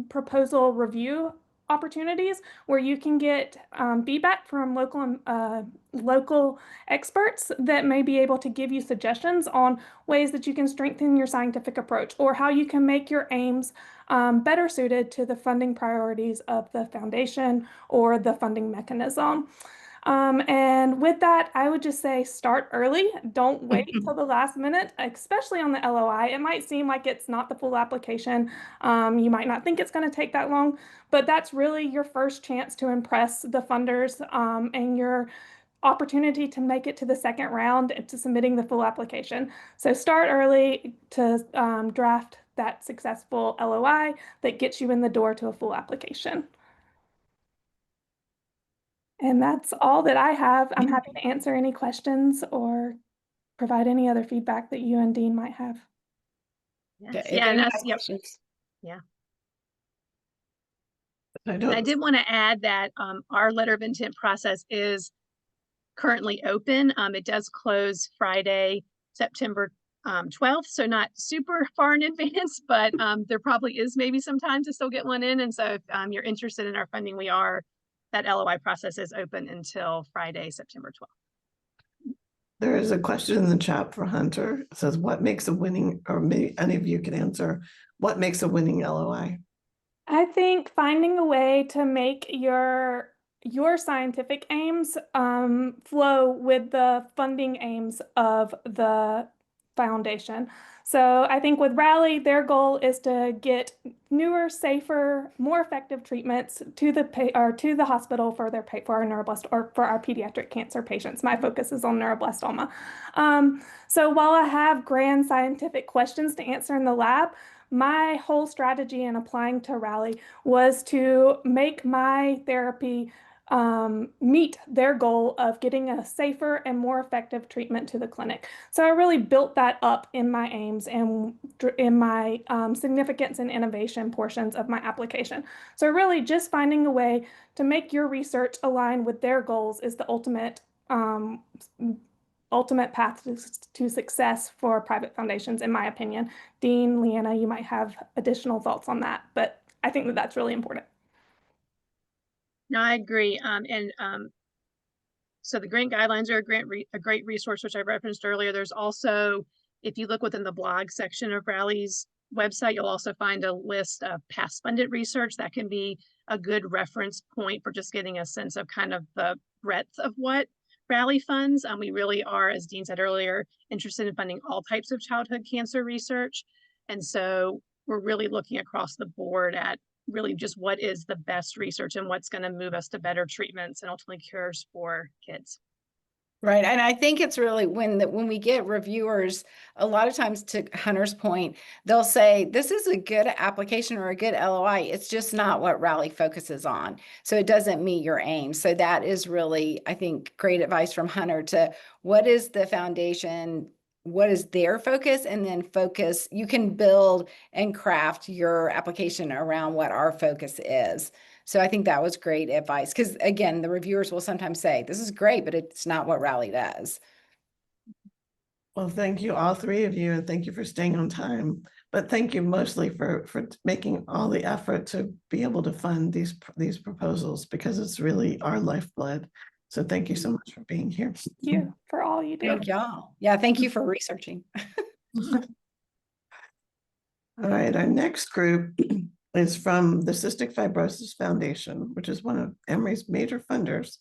Speaker 6: proposal review opportunities where you can get feedback from local experts that may be able to give you suggestions on ways that you can strengthen your scientific approach or how you can make your aims better suited to the funding priorities of the foundation or the funding mechanism. And with that, I would just say start early. Don't wait till the last minute, especially on the LOI. It might seem like it's not the full application. You might not think it's going to take that long, but that's really your first chance to impress the funders and your opportunity to make it to the second round to submitting the full application. So start early to draft that successful LOI that gets you in the door to a full application. And that's all that I have. I'm happy to answer any questions or provide any other feedback that you and Dean might have.
Speaker 7: Yes.
Speaker 5: If
Speaker 7: Yeah,
Speaker 5: anyone
Speaker 7: and
Speaker 5: has
Speaker 7: that's, yep.
Speaker 5: questions.
Speaker 7: I did want to add that our letter of intent process is currently open. It does close Friday, September 12th, so not super far in advance, but there probably is maybe some time to still get one in. And so if you're interested in our funding, that LOI process is open until Friday, September 12th.
Speaker 1: There is a question in the chat for Hunter. It says, what makes a winning, or maybe any of you can answer, what makes a winning LOI?
Speaker 6: I think finding a way to make your scientific aims flow with the funding aims of the foundation. So I think with Rally, their goal is to get newer, safer, more effective treatments to the hospital for our pediatric cancer patients. My focus is on neuroblastoma. So while I have grand scientific questions to answer in the lab, my whole strategy in applying to Rally was to make my therapy meet their goal of getting a safer and more effective treatment to the clinic. So I really built that up in my aims and in my significance and innovation portions of my application. So really just finding a way to make your research align with their goals is the ultimate path to success for private foundations, in my opinion. Dean, Leanna, you might have additional thoughts on that, but I think that that's really important.
Speaker 7: No, I agree. So the grant guidelines are a great resource, which I referenced earlier. There's also, if you look within the blog section of Rally's website, you'll also find a list of past funded research that can be a good reference point for just getting a sense of kind of the breadth of what Rally funds. We really are, as Dean said earlier, interested in funding all types of childhood cancer research. And so we're really looking across the board at really just what is the best research and what's going to move us to better treatments and ultimately cures for kids.
Speaker 5: Right. And I think it's really when we get reviewers, a lot of times, to Hunter's point, they'll say, this is a good application or a good LOI. It's just not what Rally focuses on. So it doesn't meet your aim. So that is really, I think, great advice from Hunter to what is the foundation, what is their focus, and then focus. You can build and craft your application around what our focus is. So I think that was great advice, because again, the reviewers will sometimes say, this is great, but it's not what Rally does.
Speaker 1: Well, thank you, all three of you, and thank you for staying on time. But thank you mostly for making all the effort to be able to fund these proposals, because it's really our lifeblood. So thank you so much for being here.
Speaker 6: Thank you for all you do.
Speaker 5: Thank y'all. Yeah, thank you for researching.
Speaker 1: All right, our next group is from the Cystic Fibrosis Foundation, which is one of Emory's major funders.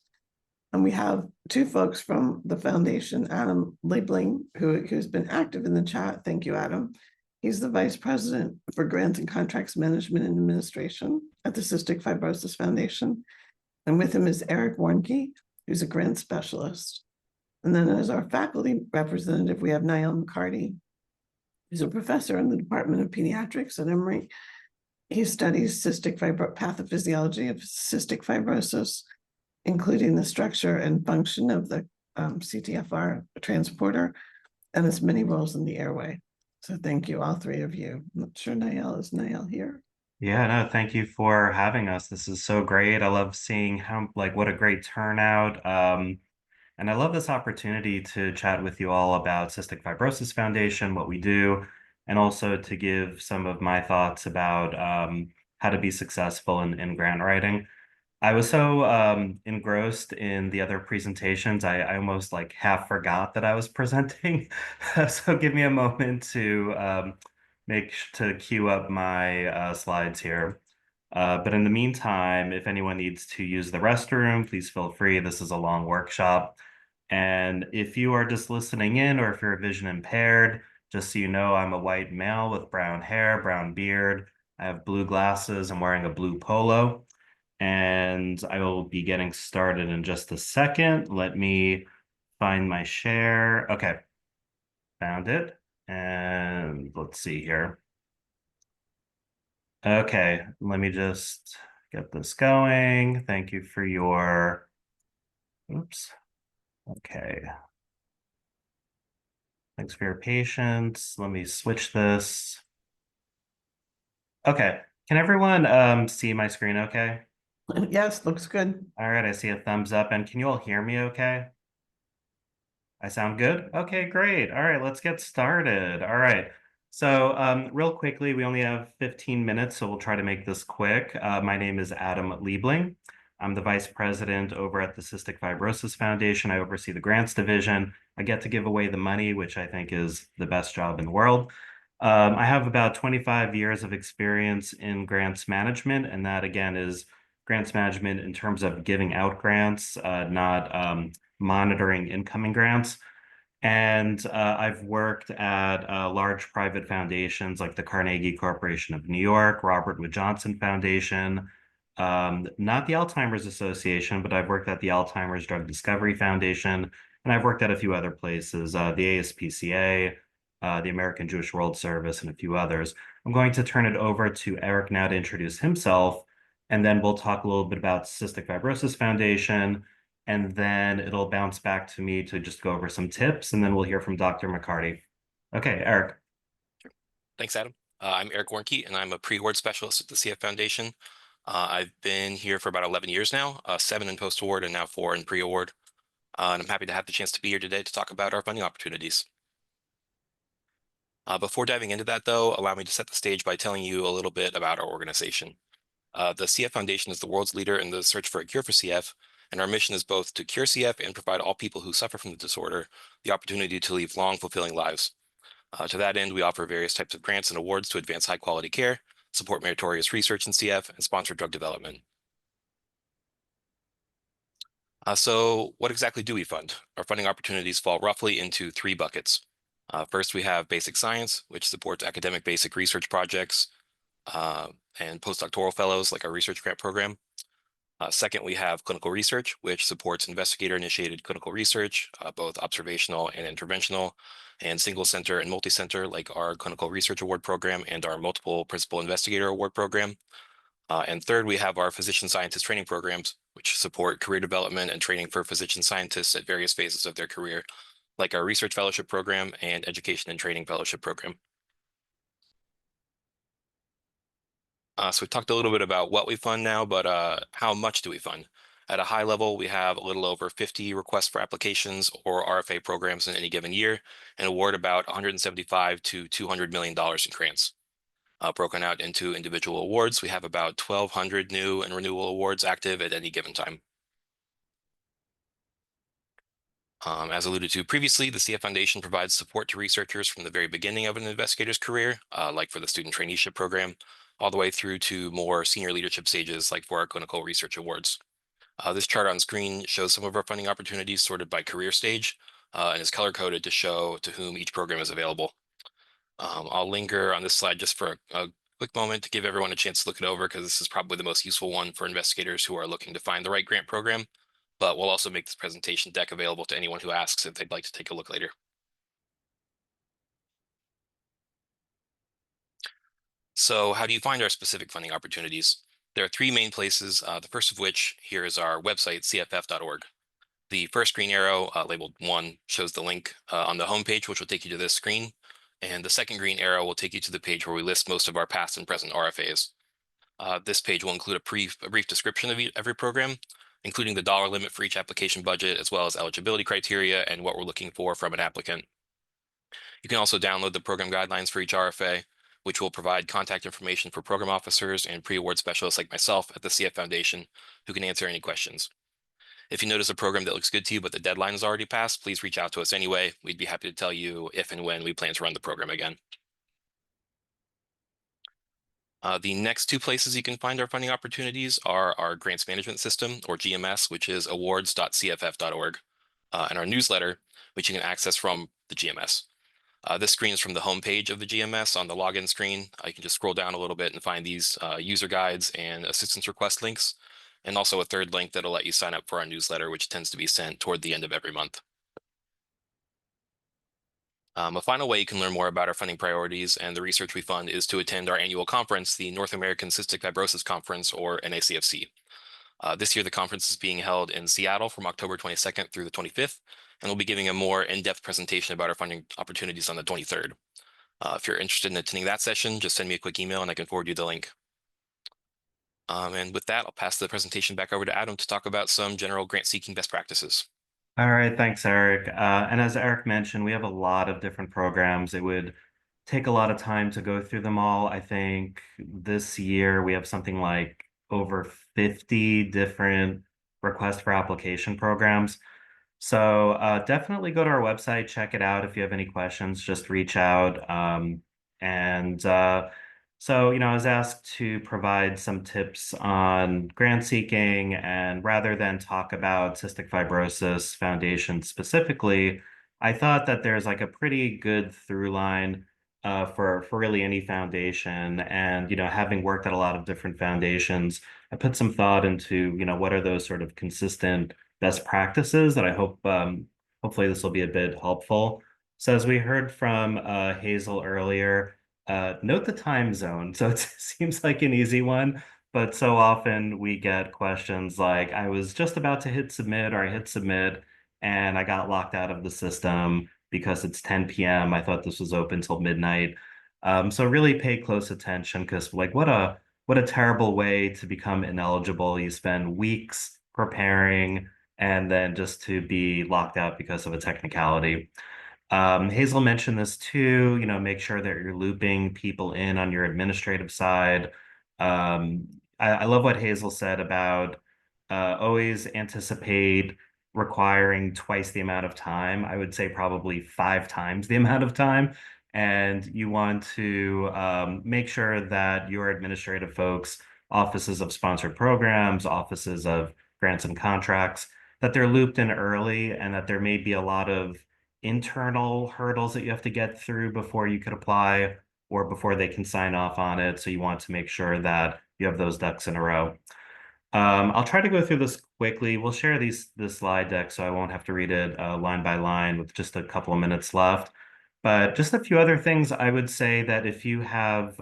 Speaker 1: And we have two folks from the foundation, Adam Liebling, who's been active in the chat. Thank you, Adam. He's the Vice President for Grant and Contracts Management and Administration at the Cystic Fibrosis Foundation. And with him is Eric Warnke, who's a grant specialist. And then as our faculty representative, we have Niall McCarty, who's a professor in the Department of Pediatrics at Emory. He studies pathophysiology of cystic fibrosis, including the structure and function of the CTFR transporter and its many roles in the airway. So thank you, all three of you. I'm not sure is Niall here?
Speaker 8: Yeah, no, thank you for having us. This is so great. I love seeing what a great turnout. And I love this opportunity to chat with you all about Cystic Fibrosis Foundation, what we do, and also to give some of my thoughts about how to be successful in grant writing. I was so engrossed in the other presentations, I almost like half forgot that I was presenting. So give me a moment to queue up my slides here. But in the meantime, if anyone needs to use the restroom, please feel free. This is a long workshop. And if you are just listening in, or if you're vision impaired, just so you know, I'm a white male with brown hair, brown beard. I have blue glasses. I'm wearing a blue polo. And I will be getting started in just a second. Let me find my share. Okay, found it. And let's see here. Okay, let me just get this going. Thank you for your, oops. Okay. Thanks for your patience. Let me switch this. Okay, can everyone see my screen okay?
Speaker 1: Yes, looks good.
Speaker 8: All right, I see a thumbs up. And can you all hear me okay? I sound good? Okay, great. All right, let's get started. All right. So real quickly, we only have 15 minutes, so we'll try to make this quick. My name is Adam Liebling. I'm the vice president over at the Cystic Fibrosis Foundation. I oversee the grants division. I get to give away the money, which I think is the best job in the world. I have about 25 years of experience in grants management, and that again is grants management in terms of giving out grants, not monitoring incoming grants. And I've worked at large private foundations like the Carnegie Corporation of New York, Robert Wood Johnson Foundation, not the Alzheimer's Association, but I've worked at the Alzheimer's Drug Discovery Foundation, and I've worked at a few other places, the ASPCA, the American Jewish World Service, and a few others. I'm going to turn it over to Eric now to introduce himself, and then we'll talk a little bit about Cystic Fibrosis Foundation, and then it'll bounce back to me to just go over some tips, and then we'll hear from Dr. McCarty. Okay, Eric.
Speaker 9: Thanks, Adam. I'm Eric Warnke, and I'm a pre-award specialist at the CF Foundation. I've been here for about 11 years now, 7 in post-award and now 4 in pre-award. And I'm happy to have the chance to be here today to talk about our funding opportunities. Before diving into that, though, allow me to set the stage by telling you a little bit about our organization. The CF Foundation is the world's leader in the search for a cure for CF, and our mission is both to cure CF and provide all people who suffer from the disorder the opportunity to live long, fulfilling lives. To that end, we offer various types of grants and awards to advance high-quality care, support meritorious research in CF, and sponsor drug development. So what exactly do we fund? Our funding opportunities fall roughly into 3 buckets. First, we have basic science, which supports academic basic research projects and postdoctoral fellows like our research grant program. Second, we have clinical research, which supports investigator-initiated clinical research, both observational and interventional, and single center and multi-center, like our clinical research award program and our multiple principal investigator award program. And third, we have our physician scientist training programs, which support career development and training for physician scientists at various phases of their career, like our research fellowship program and education and training fellowship program. So we talked a little bit about what we fund now, but how much do we fund? At a high level, we have a little over 50 requests for applications or RFA programs in any given year, and award about $175 to $200 million in grants. Broken out into individual awards, we have about 1,200 new and renewal awards active at any given time. As alluded to previously, the CF Foundation provides support to researchers from the very beginning of an investigator's career, like for the student traineeship program, all the way through to more senior leadership stages, like for our clinical research awards. This chart on screen shows some of our funding opportunities sorted by career stage and is color-coded to show to whom each program is available. I'll linger on this slide just for a quick moment to give everyone a chance to look it over, because this is probably the most useful one for investigators who are looking to find the right grant program. But we'll also make this presentation deck available to anyone who asks if they'd like to take a look later. So how do you find our specific funding opportunities? There are three main places, the first of which here is our website, cff.org. The first green arrow labeled 1 shows the link on the homepage, which will take you to this screen. And the second green arrow will take you to the page where we list most of our past and present RFAs. This page will include a brief description of every program, including the dollar limit for each application budget, as well as eligibility criteria and what we're looking for from an applicant. You can also download the program guidelines for each RFA, which will provide contact information for program officers and pre-award specialists like myself at the CF Foundation who can answer any questions. If you notice a program that looks good to you, but the deadline is already passed, please reach out to us anyway. We'd be happy to tell you if and when we plan to run the program again. The next two places you can find our funding opportunities are our grants management system, or GMS, which is awards.cff.org, and our newsletter, which you can access from the GMS. This screen is from the home page of the GMS on the login screen. You can just scroll down a little bit and find these user guides and assistance request links, and also a third link that'll let you sign up for our newsletter, which tends to be sent toward the end of every month. A final way you can learn more about our funding priorities and the research we fund is to attend our annual conference, the North American Cystic Fibrosis Conference, or NACFC. This year, the conference is being held in Seattle from October 22nd through the 25th, and we'll be giving a more in-depth presentation about our funding opportunities on the 23rd. If you're interested in attending that session, just send me a quick email and I can forward you the link. And with that, I'll pass the presentation back over to Adam to talk about some general grant-seeking best practices.
Speaker 8: All right, thanks, Eric. And as Eric mentioned, we have a lot of different programs. It would take a lot of time to go through them all. I think this year we have something like over 50 different requests for application programs. So definitely go to our website, check it out. If you have any questions, just reach out. So, I was asked to provide some tips on grant seeking, and rather than talk about Cystic Fibrosis Foundation specifically, I thought that there's like a pretty good through line for really any foundation. And, having worked at a lot of different foundations, I put some thought into, what are those sort of consistent best practices that I hope, hopefully this will be a bit helpful. So as we heard from Hazel earlier, note the time zone. So it seems like an easy one, but so often we get questions like, I was just about to hit submit, or I hit submit and I got locked out of the system because it's 10 p.m. I thought this was open till midnight. So really pay close attention, because like what a terrible way to become ineligible. You spend weeks preparing and then just to be locked out because of a technicality. Hazel mentioned this too, make sure that you're looping people in on your administrative side. I love what Hazel said about always anticipate requiring twice the amount of time. I would say probably 5 times the amount of time. And you want to make sure that your administrative folks, offices of sponsored programs, offices of grants and contracts, that they're looped in early, and that there may be a lot of internal hurdles that you have to get through before you could apply or before they can sign off on it. So you want to make sure that you have those ducks in a row. I'll try to go through this quickly. We'll share this slide deck, so I won't have to read it line by line with just a couple of minutes left. But just a few other things. I would say that if you have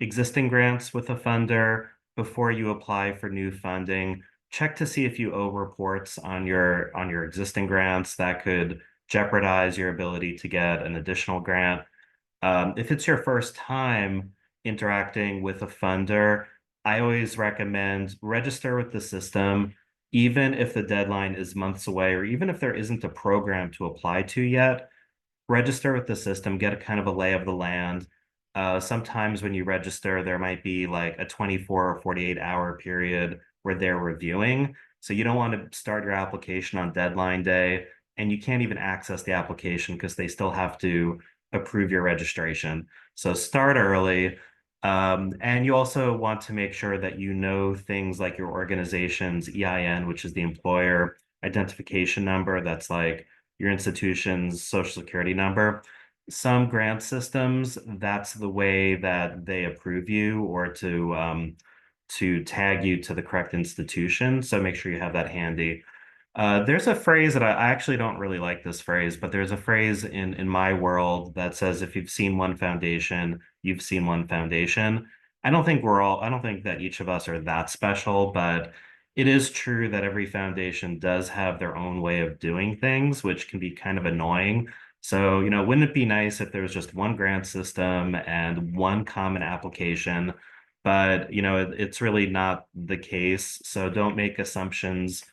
Speaker 8: existing grants with a funder, before you apply for new funding, check to see if you owe reports on your existing grants. That could jeopardize your ability to get an additional grant. If it's your first time interacting with a funder, I always recommend register with the system, even if the deadline is months away, or even if there isn't a program to apply to yet. Register with the system, get a kind of a lay of the land. Sometimes when you register, there might be like a 24 or 48-hour period where they're reviewing. So you don't want to start your application on deadline day, and you can't even access the application because they still have to approve your registration. So start early. And you also want to make sure that you know things like your organization's EIN, which is the employer identification number. That's like your institution's social security number. some grant systems, that's the way that they approve you or to tag you to the correct institution. So make sure you have that handy. There's a phrase that I actually don't really like this phrase, but there's a phrase in my world that says if you've seen one foundation, you've seen one foundation. I don't think that each of us are that special, but it is true that every foundation does have their own way of doing things, which can be kind of annoying. So, wouldn't it be nice if there was just one grant system and one common application? But, it's really not the case. So don't make assumptions.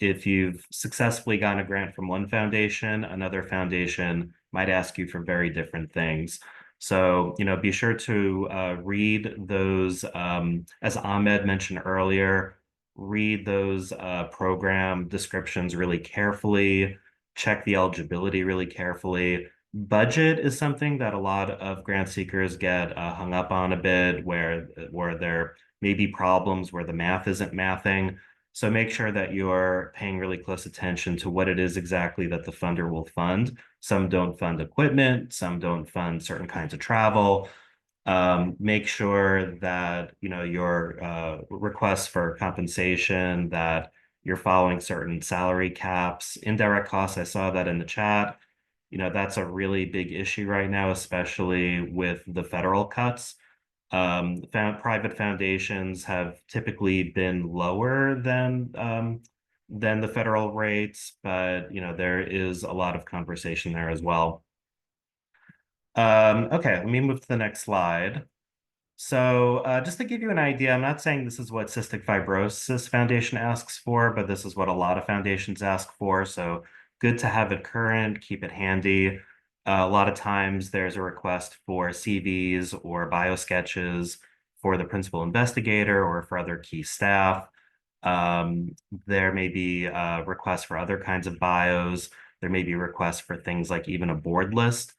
Speaker 8: If you've successfully gotten a grant from one foundation, another foundation might ask you for very different things. So, be sure to read those, as Ahmed mentioned earlier, read those program descriptions really carefully, check the eligibility really carefully. Budget is something that a lot of grant seekers get hung up on a bit, where there may be problems where the math isn't mathing. So make sure that you're paying really close attention to what it is exactly that the funder will fund. Some don't fund equipment, some don't fund certain kinds of travel. Make sure that your requests for compensation, that you're following certain salary caps, indirect costs. I saw that in the chat. That's a really big issue right now, especially with the federal cuts. Private foundations have typically been lower than the federal rates, but there is a lot of conversation there as well. Okay, let me move to the next slide. So just to give you an idea, I'm not saying this is what Cystic Fibrosis Foundation asks for, but this is what a lot of foundations ask for. So good to have it current, keep it handy. A lot of times there's a request for CVs or bio sketches for the principal investigator or for other key staff. There may be requests for other kinds of bios. There may be requests for things like even a board list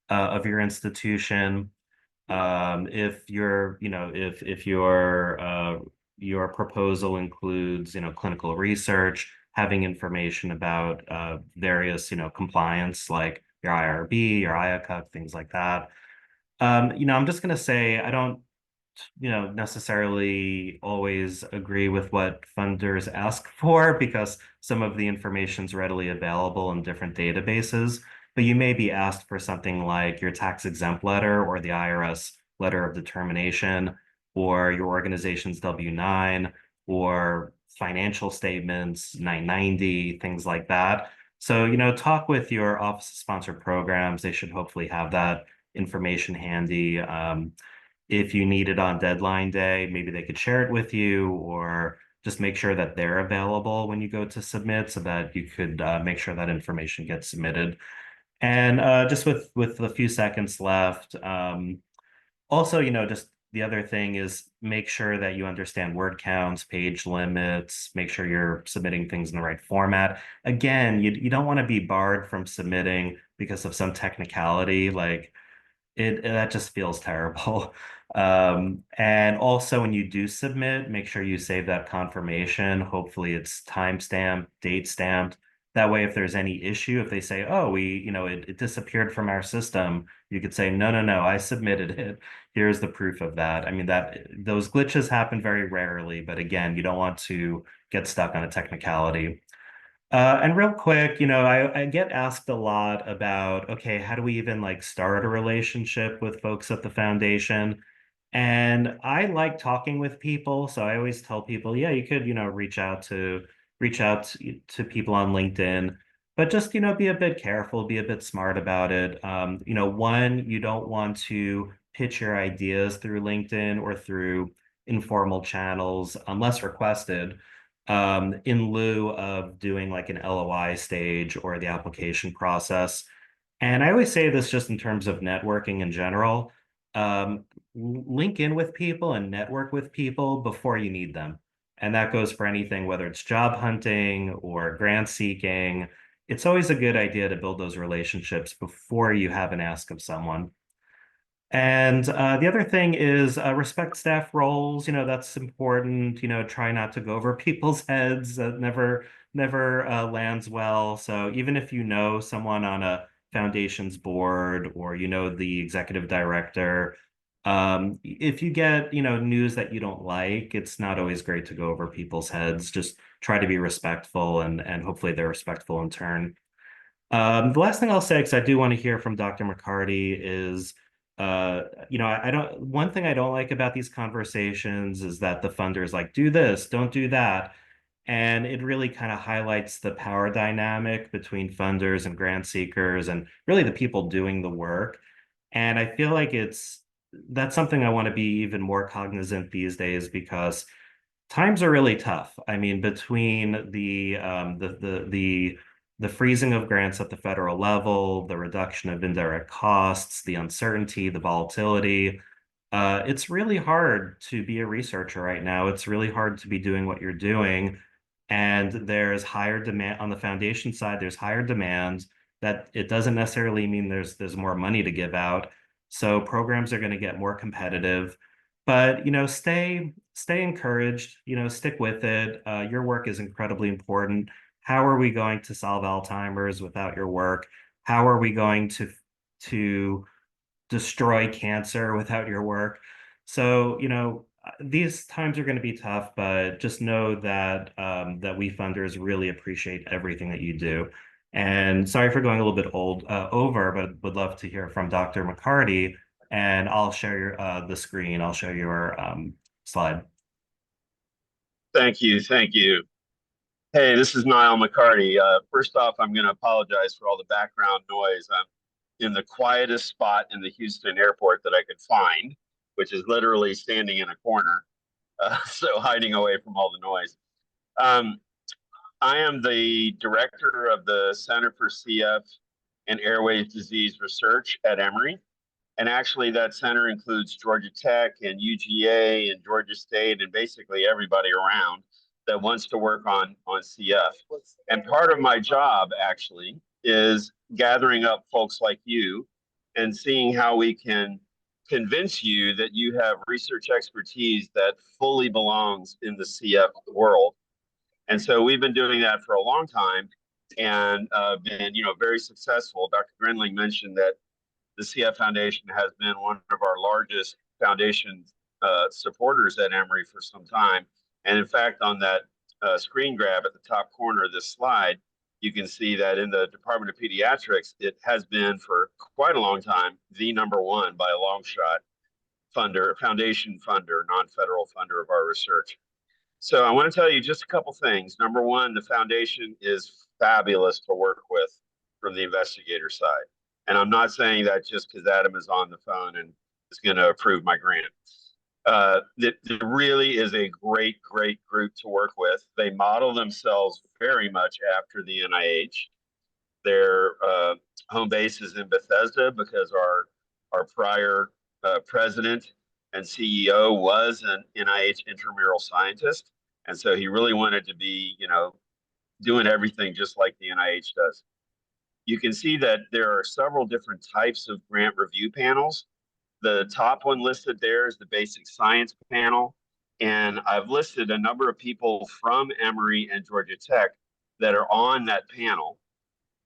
Speaker 8: of your institution. If your proposal includes clinical research, having information about various compliance like your IRB, your IACUC, things like that. I'm just going to say I don't necessarily always agree with what funders ask for, because some of the information is readily available in different databases. But you may be asked for something like your tax exempt letter or the IRS letter of determination, or your organization's W-9, or financial statements, 990, things like that. So, talk with your office of sponsored programs. They should hopefully have that information handy. If you need it on deadline day, maybe they could share it with you, or just make sure that they're available when you go to submit so that you could make sure that information gets submitted. And just with a few seconds left, also, just the other thing is make sure that you understand word counts, page limits, make sure you're submitting things in the right format. Again, you don't want to be barred from submitting because of some technicality, like that just feels terrible. And also when you do submit, make sure you save that confirmation. Hopefully it's timestamped, date stamped. That way, if there's any issue, if they say, oh, it disappeared from our system, you could say, no, I submitted it. Here's the proof of that. I mean, those glitches happen very rarely, but again, you don't want to get stuck on a technicality. And real quick, I get asked a lot about, okay, how do we even start a relationship with folks at the foundation? And I like talking with people. So I always tell people, yeah, you could, reach out to people on LinkedIn, but just, be a bit careful, be a bit smart about it. One, you don't want to pitch your ideas through LinkedIn or through informal channels unless requested, in lieu of doing an LOI stage or the application process. And I always say this just in terms of networking in general. Link in with people and network with people before you need them. And that goes for anything, whether it's job hunting or grant seeking. It's always a good idea to build those relationships before you have an ask of someone. And the other thing is respect staff roles. That's important. Try not to go over people's heads. That never lands well. So even if you know someone on a foundation's board or you know the executive director, if you get news that you don't like, it's not always great to go over people's heads. Just try to be respectful, and hopefully they're respectful in turn. The last thing I'll say, because I do want to hear from Dr. McCarty, is I don't, one thing I don't like about these conversations is that the funder is like, do this, don't do that. And it really kind of highlights the power dynamic between funders and grant seekers and really the people doing the work. And I feel like that's something I want to be even more cognizant these days, because times are really tough. I mean, between the freezing of grants at the federal level, the reduction of indirect costs, the uncertainty, the volatility, it's really hard to be a researcher right now. It's really hard to be doing what you're doing. And there's higher demand on the foundation side. There's higher demand. That it doesn't necessarily mean there's more money to give out. So programs are going to get more competitive. But stay encouraged. Stick with it. Your work is incredibly important. How are we going to solve Alzheimer's without your work? How are we going to destroy cancer without your work? So, these times are going to be tough, but just know that that we funders really appreciate everything that you do. And sorry for going a little bit over, but would love to hear from Dr. McCarty. And I'll share the screen. I'll show your slide.
Speaker 10: Thank you. Thank you. Hey, this is Niall McCarty. First off, I'm going to apologize for all the background noise. I'm in the quietest spot in the Houston airport that I could find, which is literally standing in a corner, so hiding away from all the noise. I am the director of the Center for CF and Airways Disease Research at Emory. And actually that center includes Georgia Tech and UGA and Georgia State and basically everybody around that wants to work on CF. And part of my job actually is gathering up folks like you and seeing how we can convince you that you have research expertise that fully belongs in the CF world. And so we've been doing that for a long time and been, very successful. Dr. Grenling mentioned that the CF Foundation has been one of our largest foundation supporters at Emory for some time. And in fact, on that screen grab at the top corner of this slide, you can see that in the Department of Pediatrics, it has been for quite a long time the #1 by a long shot foundation funder, non-federal funder of our research. So I want to tell you just a couple things. #1, the foundation is fabulous to work with from the investigator side. And I'm not saying that just because Adam is on the phone and is going to approve my grant. It really is a great, great group to work with. They model themselves very much after the NIH. Their home base is in Bethesda because our prior president and CEO was an NIH intramural scientist. And so he really wanted to be, doing everything just like the NIH does. You can see that there are several different types of grant review panels. The top one listed there is the basic science panel. And I've listed a number of people from Emory and Georgia Tech that are on that panel.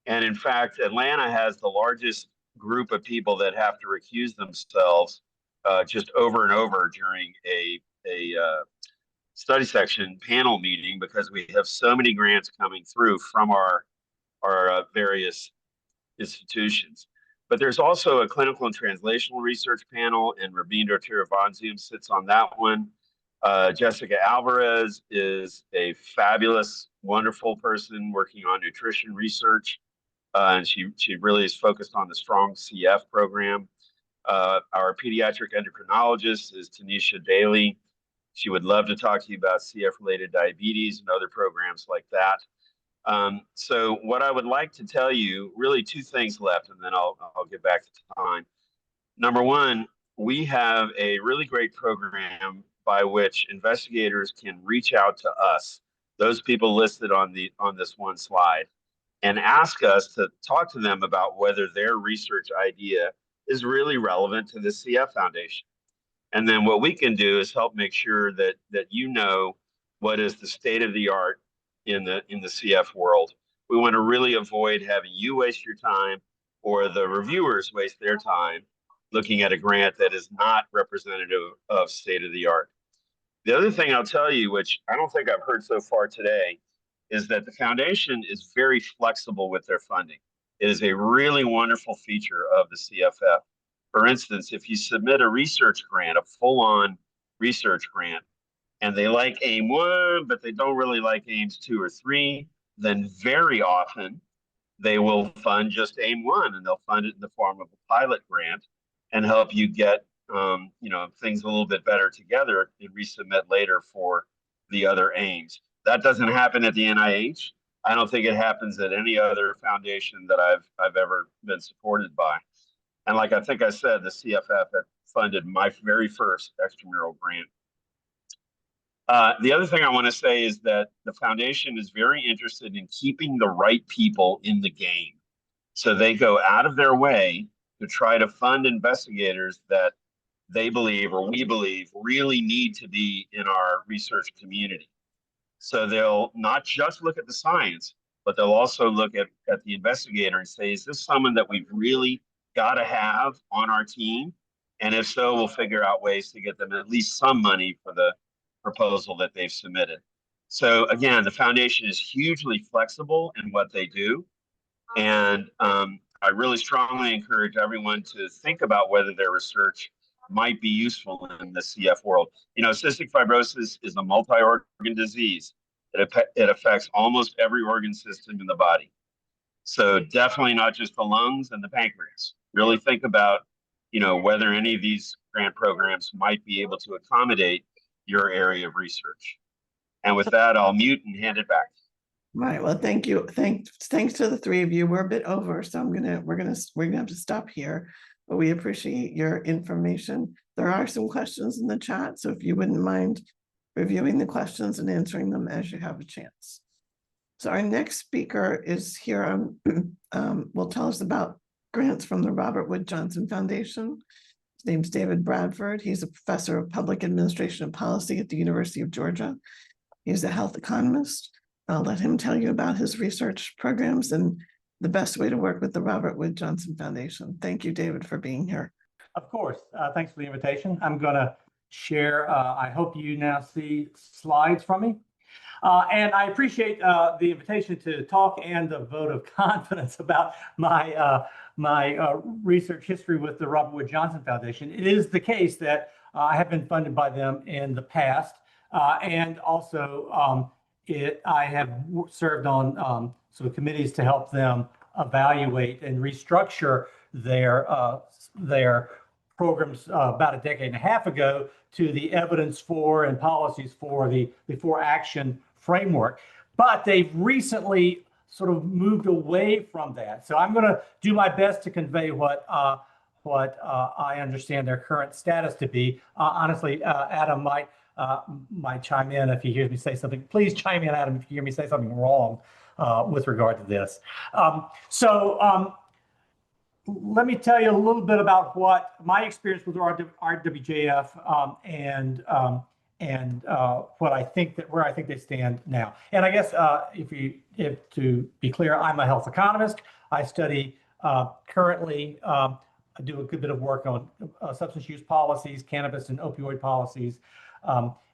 Speaker 10: And in fact, Atlanta has the largest group of people that have to recuse themselves just over and over during a study section panel meeting because we have so many grants coming through from our various institutions. But there's also a clinical and translational research panel, and Rubindo Tiravanzium sits on that one. Jessica Alvarez is a fabulous, wonderful person working on nutrition research. And she really is focused on the STRONG CF program. Our pediatric endocrinologist is Tanisha Daly. She would love to talk to you about CF-related diabetes and other programs like that. So what I would like to tell you, really two things left, and then I'll get back to time. #1, we have a really great program by which investigators can reach out to us, those people listed on this one slide, and ask us to talk to them about whether their research idea is really relevant to the CF Foundation. And then what we can do is help make sure that what is the state of the art in the CF world. We want to really avoid having you waste your time or the reviewers waste their time looking at a grant that is not representative of state of the art. The other thing I'll tell you, which I don't think I've heard so far today, is that the foundation is very flexible with their funding. It is a really wonderful feature of the CFF. For instance, if you submit a research grant, a full-on research grant, and they like AIM 1, but they don't really like AIMs 2 or 3, then very often they will fund just AIM 1, and they'll fund it in the form of a pilot grant and help you get things a little bit better together and resubmit later for the other aims. That doesn't happen at the NIH. I don't think it happens at any other foundation that I've ever been supported by. And like I think I said, the CFF had funded my very first extramural grant. The other thing I want to say is that the foundation is very interested in keeping the right people in the game. So they go out of their way to try to fund investigators that they believe, or we believe, really need to be in our research community. So they'll not just look at the science, but they'll also look at the investigator and say, is this someone that we've really got to have on our team? And if so, we'll figure out ways to get them at least some money for the proposal that they've submitted. So again, the foundation is hugely flexible in what they do. And I really strongly encourage everyone to think about whether their research might be useful in the CF world. Cystic fibrosis is a multi-organ disease. It affects almost every organ system in the body. So definitely not just the lungs and the pancreas. Really think about, whether any of these grant programs might be able to accommodate your area of research. And with that, I'll mute and hand it back.
Speaker 1: Right. Well, thank you. Thanks to the three of you. We're a bit over, so we're gonna have to stop here. But we appreciate your information. There are some questions in the chat, so if you wouldn't mind reviewing the questions and answering them as you have a chance. So our next speaker is here will tell us about grants from the Robert Wood Johnson Foundation. His name's David Bradford. He's a professor of public administration and policy at the University of Georgia. He's a health economist. I'll let him tell you about his research programs and the best way to work with the Robert Wood Johnson Foundation. Thank you, David, for being here.
Speaker 11: Of course. Thanks for the invitation. I'm going to share, I hope you now see slides from me. And I appreciate the invitation to talk and the vote of confidence about my research history with the Robert Wood Johnson Foundation. It is the case that I have been funded by them in the past, and also I have served on sort of committees to help them evaluate and restructure their programs about a decade and a half ago to the evidence for and policies for the for action framework. But they've recently sort of moved away from that. So I'm going to do my best to convey what I understand their current status to be. Honestly, Adam might chime in if he hears me say something. Please chime in, Adam, if you hear me say something wrong with regard to this. Let me tell you a little bit about what my experience with RWJF and what I think where I think they stand now. And I guess if to be clear, I'm a health economist. I study currently. I do a good bit of work on substance use policies, cannabis and opioid policies,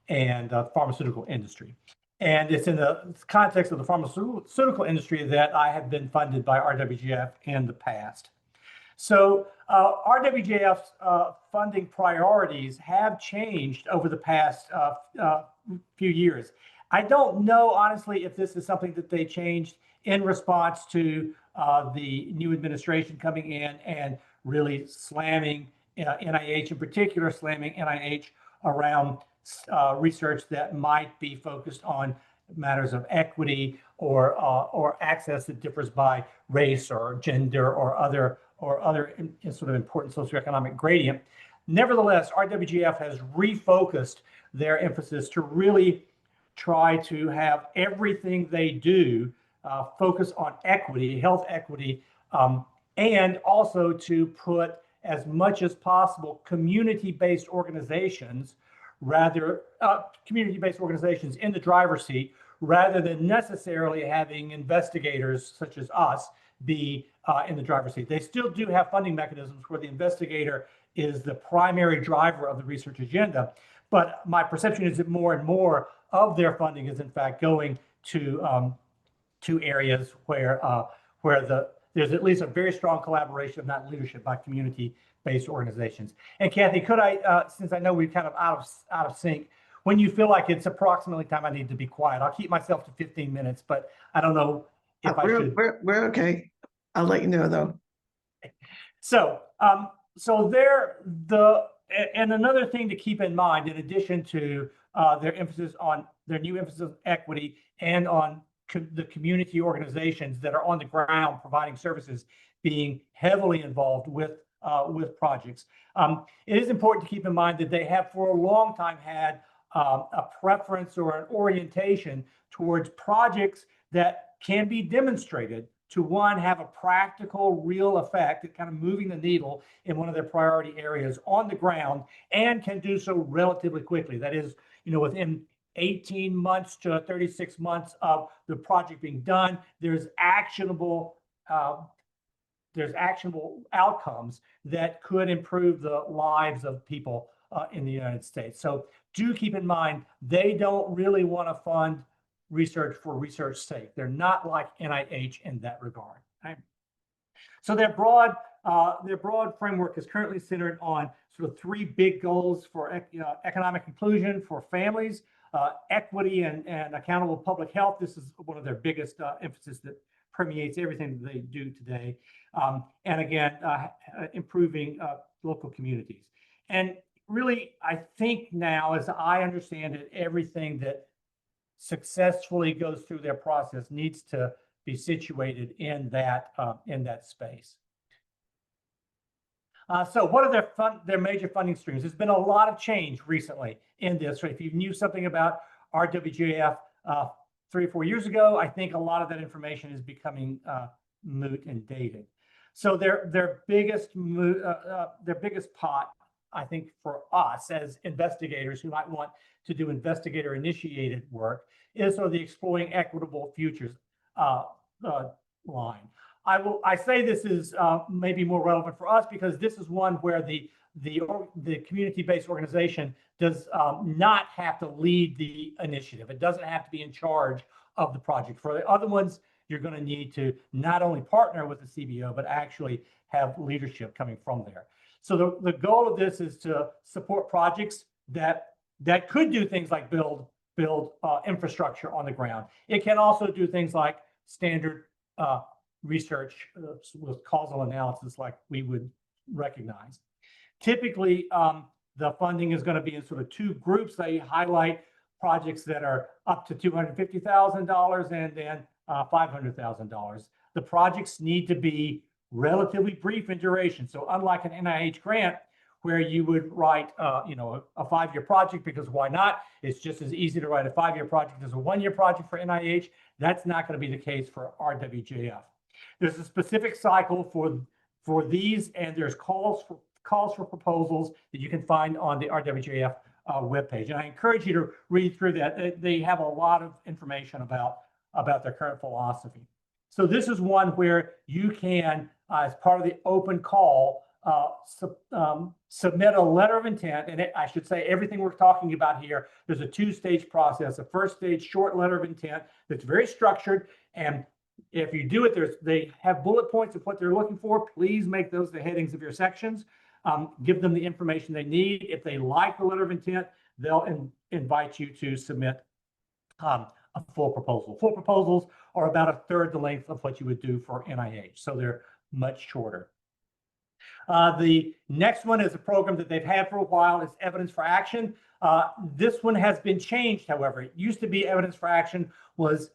Speaker 11: and pharmaceutical industry. And it's in the context of the pharmaceutical industry that I have been funded by RWJF in the past. So RWJF's funding priorities have changed over the past few years. I don't know, honestly, if this is something that they changed in response to the new administration coming in and really slamming NIH, in particular, slamming NIH around research that might be focused on matters of equity or access that differs by race or gender or other sort of important socioeconomic gradient. Nevertheless, RWJF has refocused their emphasis to really try to have everything they do focus on equity, health equity, and also to put as much as possible community-based organizations in the driver's seat, rather than necessarily having investigators such as us be in the driver's seat. They still do have funding mechanisms where the investigator is the primary driver of the research agenda. But my perception is that more and more of their funding is in fact going to areas where there's at least a very strong collaboration, if not leadership, by community-based organizations. And Kathy, could I, since I know we're kind of out of sync, when you feel like it's approximately time I need to be quiet, I'll keep myself to 15 minutes, but I don't know if I should.
Speaker 1: We're okay. I'll let you know though.
Speaker 11: So, and another thing to keep in mind, in addition to their new emphasis on equity and on the community organizations that are on the ground providing services being heavily involved with projects. It is important to keep in mind that they have for a long time had a preference or an orientation towards projects that can be demonstrated to, one, have a practical, real effect at kind of moving the needle in one of their priority areas on the ground, and can do so relatively quickly. That is, within 18 months to 36 months of the project being done, there's actionable outcomes that could improve the lives of people in the United States. So do keep in mind, they don't really want to fund research for research's sake. They're not like NIH in that regard. Okay? So their broad framework is currently centered on sort of three big goals for economic inclusion for families, equity, and accountable public health. This is one of their biggest emphasis that permeates everything that they do today. And again, improving local communities. And really, I think now, as I understand it, everything that successfully goes through their process needs to be situated in that space. So what are their major funding streams? There's been a lot of change recently in this. Right? If you knew something about RWJF 3 or 4 years ago, I think a lot of that information is becoming moot and dated. So their biggest pot, I think, for us as investigators who might want to do investigator-initiated work, is sort of the Exploring Equitable Futures line. I say this is maybe more relevant for us because this is one where the community-based organization does not have to lead the initiative. It doesn't have to be in charge of the project. For the other ones, you're going to need to not only partner with the CBO, but actually have leadership coming from there. So the goal of this is to support projects that could do things like build infrastructure on the ground. It can also do things like standard research with causal analysis like we would recognize. Typically, the funding is going to be in sort of two groups. They highlight projects that are up to $250,000 and then $500,000. The projects need to be relatively brief in duration. So unlike an NIH grant, where you would write a 5-year project, because why not? It's just as easy to write a 5-year project as a 1-year project for NIH. That's not going to be the case for RWJF. There's a specific cycle for these, and there's calls for proposals that you can find on the RWJF webpage. And I encourage you to read through that. They have a lot of information about their current philosophy. So this is one where you can, as part of the open call, submit a letter of intent. And I should say everything we're talking about here, there's a 2-stage process. A first stage short letter of intent that's very structured. And if you do it, they have bullet points of what they're looking for. Please make those the headings of your sections. Give them the information they need. If they like the letter of intent, they'll invite you to submit a full proposal. Full proposals are about 1/3 the length of what you would do for NIH, so they're much shorter. The next one is a program that they've had for a while. It's Evidence for Action. This one has been changed, however. It used to be Evidence for Action was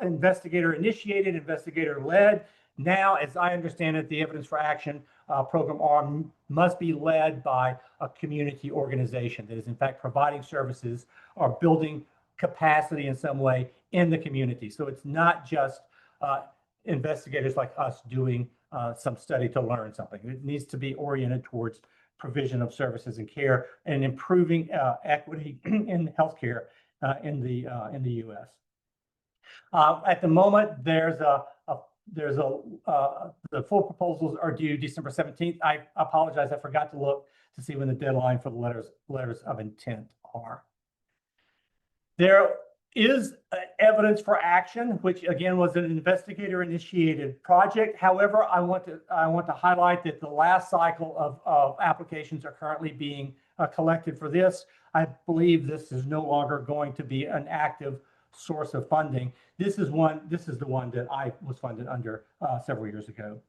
Speaker 11: investigator-initiated, investigator-led. Now, as I understand it, the Evidence for Action program arm must be led by a community organization that is, in fact, providing services or building capacity in some way in the community. So it's not just investigators like us doing some study to learn something. It needs to be oriented towards provision of services and care and improving equity in healthcare in the U.S. At the moment, there's a there's the full proposals are due December 17th. I apologize, I forgot to look to see when the deadline for the letters of intent are. There is evidence for action, which again was an investigator-initiated project. However, I want to highlight that the last cycle of applications are currently being collected for this. I believe this is no longer going to be an active source of funding. This is the one that I was funded under several years ago.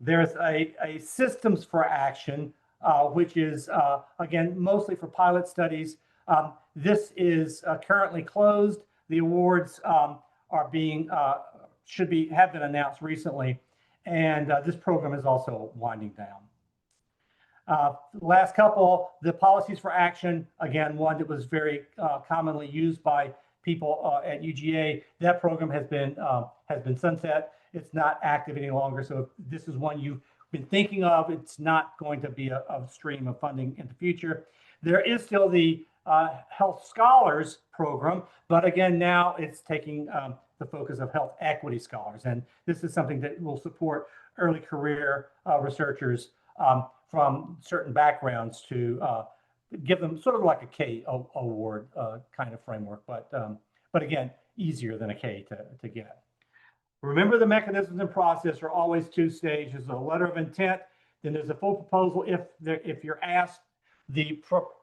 Speaker 11: There's a systems for action, which is again mostly for pilot studies. This is currently closed. The awards are being have been announced recently, and this program is also winding down. Last couple, the policies for action, again, one that was very commonly used by people at UGA. That program has been sunset. It's not active any longer. So if this is one you've been thinking of, it's not going to be a stream of funding in the future. There is still the Health Scholars program, but again, now it's taking the focus of health equity scholars. And this is something that will support early career researchers from certain backgrounds to give them sort of like a K award kind of framework, but again, easier than a K to get. Remember, the mechanisms and process are always two stages: a letter of intent, then there's a full proposal. If you're asked, the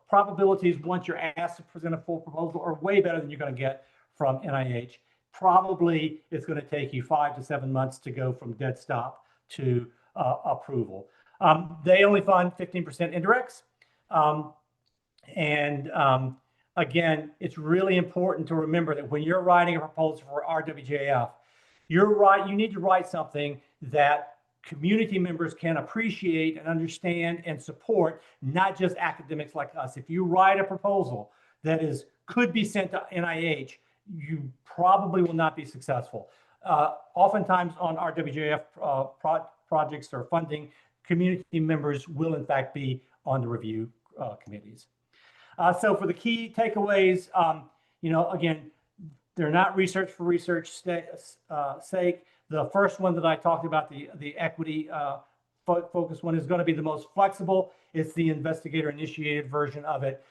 Speaker 11: probabilities once you're asked to present a full proposal are way better than you're going to get from NIH. Probably it's going to take you 5 to 7 months to go from dead stop to approval. They only fund 15% indirects. Again, it's really important to remember that when you're writing a proposal for RWJF, you need to write something that community members can appreciate and understand and support, not just academics like us. If you write a proposal that could be sent to NIH, you probably will not be successful. Oftentimes on RWJF projects or funding, community members will in fact be on the review committees. So for the key takeaways, again, they're not research for research sake. The first one that I talked about, the equity focus one, is going to be the most flexible. It's the investigator-initiated version of it.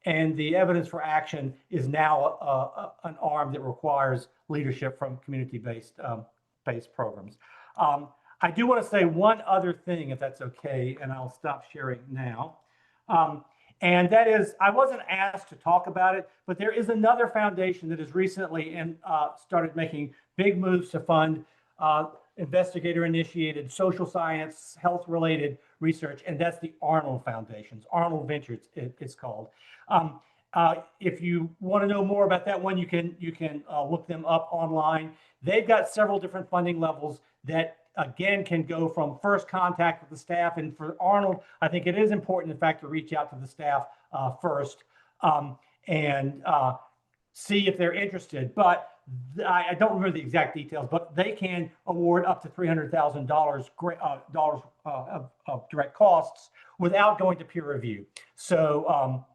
Speaker 11: And the evidence for action is now an arm that requires leadership from community-based programs. I do want to say one other thing, if that's okay, and I'll stop sharing now. And that is, I wasn't asked to talk about it, but there is another foundation that has recently started making big moves to fund investigator-initiated social science, health-related research, and that's the Arnold Foundations. Arnold Ventures, it's called. If you want to know more about that one, you can look them up online. They've got several different funding levels that, again, can go from first contact with the staff. And for Arnold, I think it is important, in fact, to reach out to the staff first and see if they're interested. But I don't remember the exact details, but they can award up to $300,000 of direct costs without going to peer review. So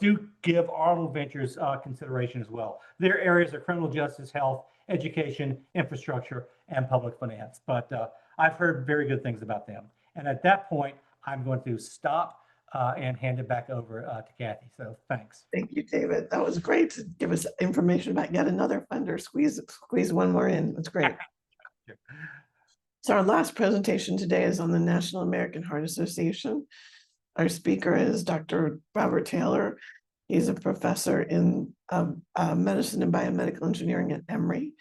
Speaker 11: do give Arnold Ventures consideration as well. Their areas are criminal justice, health, education, infrastructure, and public finance. But I've heard very good things about them. And at that point, I'm going to stop and hand it back over to Kathy. So thanks.
Speaker 1: Thank you, David. That was great to give us information about yet another funder. Squeeze one more in. That's great. So our last presentation today is on the National American Heart Association. Our speaker is Dr. Robert Taylor. He's a professor in medicine and biomedical engineering at Emory,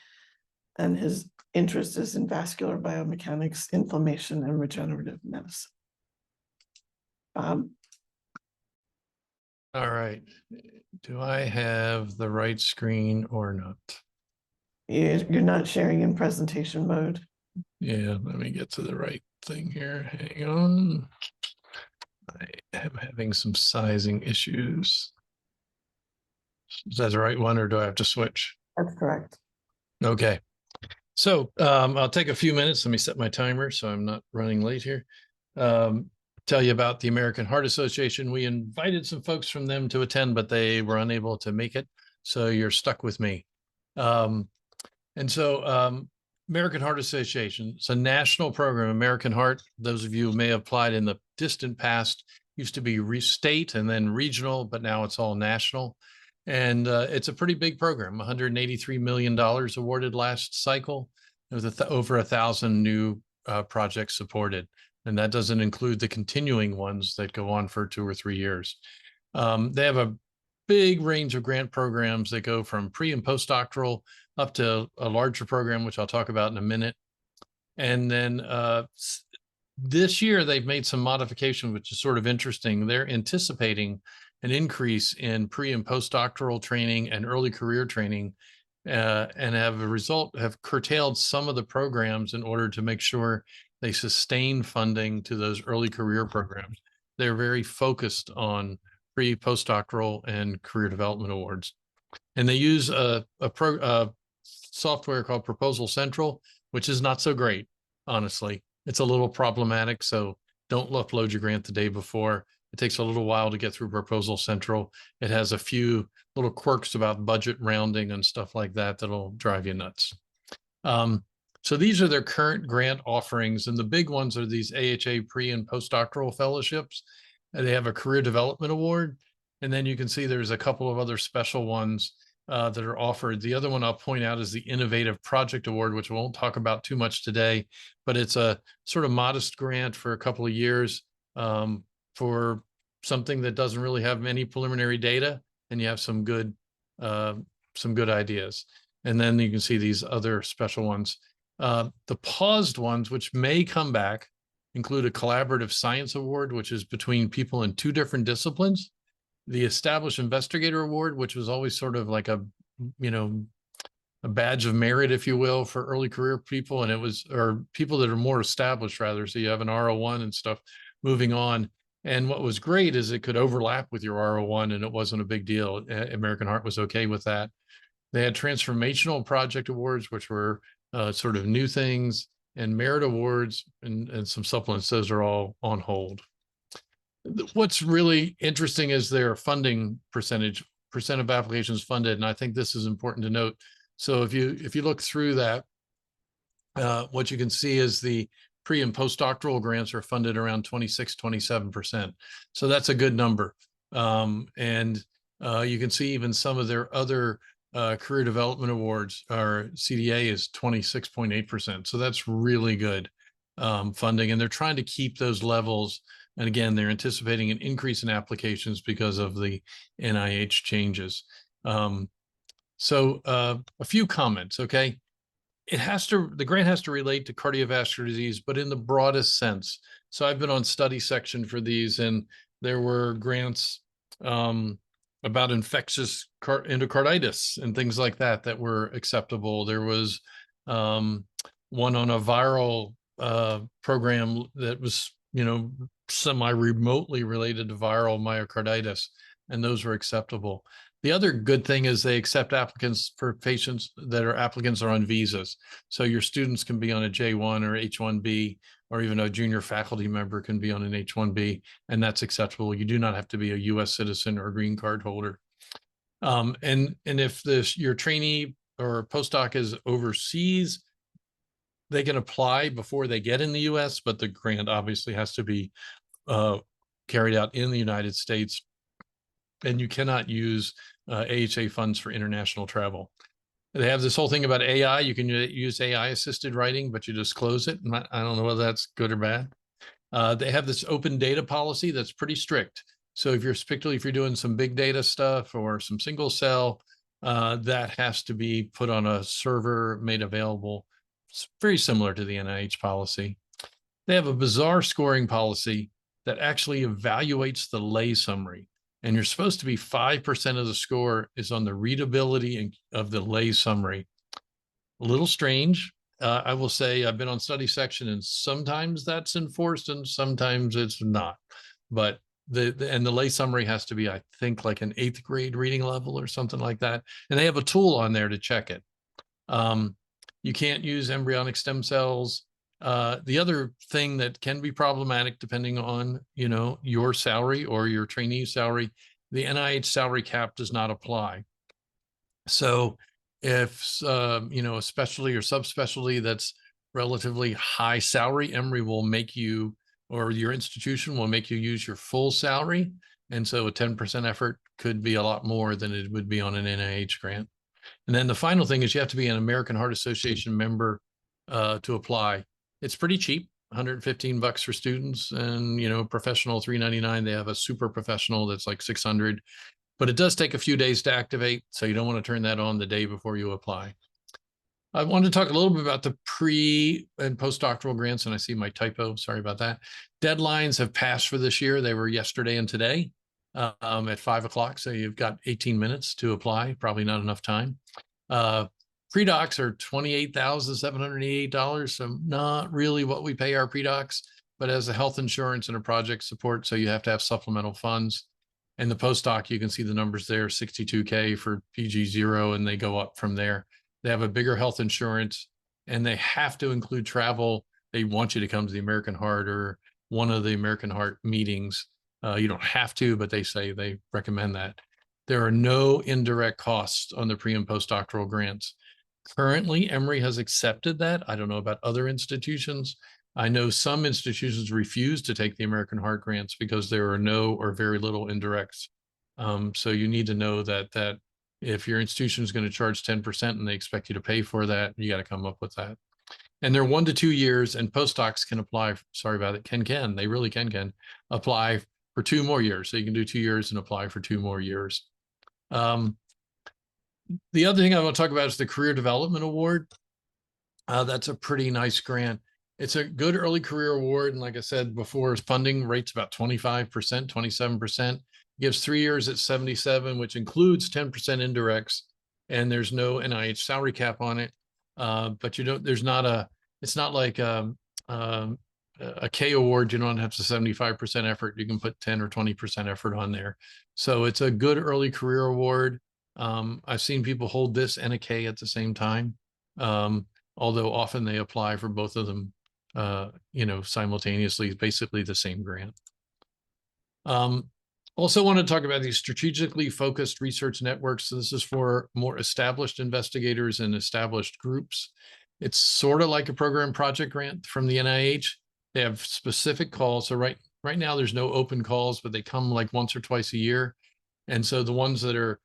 Speaker 1: and his interest is in vascular biomechanics, inflammation, and regenerative medicine. Bob?
Speaker 12: All right. Do I have the right screen or not?
Speaker 1: You're not sharing in presentation mode.
Speaker 12: Yeah, let me get to the right thing here. Hang on. I am having some sizing issues. Is that the right one, or do I have to switch?
Speaker 1: That's correct.
Speaker 12: Okay. So I'll take a few minutes. Let me set my timer so I'm not running late here. Tell you about the American Heart Association. We invited some folks from them to attend, but they were unable to make it. So you're stuck with me. And so American Heart Association. It's a national program. American Heart, those of you who may have applied in the distant past, used to be state and then regional, but now it's all national. And it's a pretty big program, $183 million awarded last cycle. There was over 1,000 new projects supported. And that doesn't include the continuing ones that go on for 2 or 3 years. They have a big range of grant programs that go from pre and postdoctoral up to a larger program, which I'll talk about in a minute. And then this year, they've made some modification, which is sort of interesting. They're anticipating an increase in pre and postdoctoral training and early career training, and have curtailed some of the programs in order to make sure they sustain funding to those early career programs. They're very focused on pre, postdoctoral, and career development awards. And they use a software called Proposal Central, which is not so great, honestly. It's a little problematic, so don't upload your grant the day before. It takes a little while to get through Proposal Central. It has a few little quirks about budget rounding and stuff like that that'll drive you nuts. So these are their current grant offerings, and the big ones are these AHA pre and postdoctoral fellowships. They have a career development award, and then you can see there's a couple of other special ones that are offered. The other one I'll point out is the Innovative Project Award, which we won't talk about too much today, but it's a sort of modest grant for a couple of years for something that doesn't really have many preliminary data, and you have some good ideas. And then you can see these other special ones. The paused ones, which may come back, include a Collaborative Science Award, which is between people in 2 different disciplines. The Established Investigator Award, which was always sort of like a badge of merit, if you will, for early career people. And it was, or people that are more established rather. So you have an R01 and stuff moving on. And what was great is it could overlap with your R01 and it wasn't a big deal. American Heart was okay with that. They had Transformational Project Awards, which were sort of new things, and Merit Awards and some supplements. Those are all on hold. What's really interesting is their funding percentage, percent of applications funded. And I think this is important to note. So if you look through that, what you can see is the pre and postdoctoral grants are funded around 26, 27%. So that's a good number. And you can see even some of their other career development awards, our CDA is 26.8%. So that's really good funding. And they're trying to keep those levels. And again, they're anticipating an increase in applications because of the NIH changes. So a few comments, okay? The grant has to relate to cardiovascular disease, but in the broadest sense. So I've been on study section for these, and there were grants about infectious endocarditis and things like that that were acceptable. There was one on a viral program that was, semi-remotely related to viral myocarditis, and those were acceptable. The other good thing is they accept applicants for patients that are applicants are on visas. So your students can be on a J1 or H1B, or even a junior faculty member can be on an H1B, and that's acceptable. You do not have to be a US citizen or a green card holder. And if your trainee or postdoc is overseas, they can apply before they get in the US, but the grant obviously has to be carried out in the United States. And you cannot use AHA funds for international travel. They have this whole thing about AI. You can use AI assisted writing, but you disclose it. I don't know whether that's good or bad. They have this open data policy that's pretty strict. So particularly if you're doing some big data stuff or some single cell, that has to be put on a server made available. It's very similar to the NIH policy. They have a bizarre scoring policy that actually evaluates the lay summary. And you're supposed to be 5% of the score is on the readability of the lay summary. A little strange. I will say I've been on study section, and sometimes that's enforced and sometimes it's not. But the lay summary has to be, I think, like an 8th grade reading level or something like that. And they have a tool on there to check it. You can't use embryonic stem cells. The other thing that can be problematic, depending on, your salary or your trainee salary, the NIH salary cap does not apply. So if, you know, a specialty or subspecialty that's relatively high salary, Emory will make you, or your institution will make you use your full salary. And so a 10% effort could be a lot more than it would be on an NIH grant. And then the final thing is you have to be an American Heart Association member to apply. It's pretty cheap, $115 for students, and, you know, professional $399. They have a super professional that's like $600, but it does take a few days to activate. So you don't want to turn that on the day before you apply. I wanted to talk a little bit about the pre and postdoctoral grants, and I see my typo, sorry about that. Deadlines have passed for this year. They were yesterday and today at 5 o'clock. So you've got 18 minutes to apply, probably not enough time. Pre-docs are $28,788. So not really what we pay our pre-docs, but as a health insurance and a project support. So you have to have supplemental funds. And the postdoc, you can see the numbers there, 62K for PG0, and they go up from there. They have a bigger health insurance, and they have to include travel. They want you to come to the American Heart or one of the American Heart meetings. You don't have to, but they say they recommend that. There are no indirect costs on the pre and postdoctoral grants. Currently, Emory has accepted that. I don't know about other institutions. I know some institutions refuse to take the American Heart grants because there are no or very little indirects. So you need to know that if your institution is going to charge 10% and they expect you to pay for that, you got to come up with that. And they're 1 to 2 years, and postdocs can apply. Sorry about it. They really can apply for 2 more years. So you can do 2 years and apply for 2 more years. The other thing I want to talk about is the Career Development Award. That's a pretty nice grant. It's a good early career award. And like I said before, its funding rate's about 25%, 27%. Gives 3 years at 77, which includes 10% indirects, and there's no NIH salary cap on it. But it's not like a K award. You don't have to 75% effort. You can put 10 or 20% effort on there. So it's a good early career award. I've seen people hold this and a K at the same time. Although often they apply for both of them, you know, simultaneously, basically the same grant. Also want to talk about these strategically focused research networks. So this is for more established investigators and established groups. It's sort of like a program project grant from the NIH. They have specific calls. So right now there's no open calls, but they come like once or twice a year. And so the ones that are,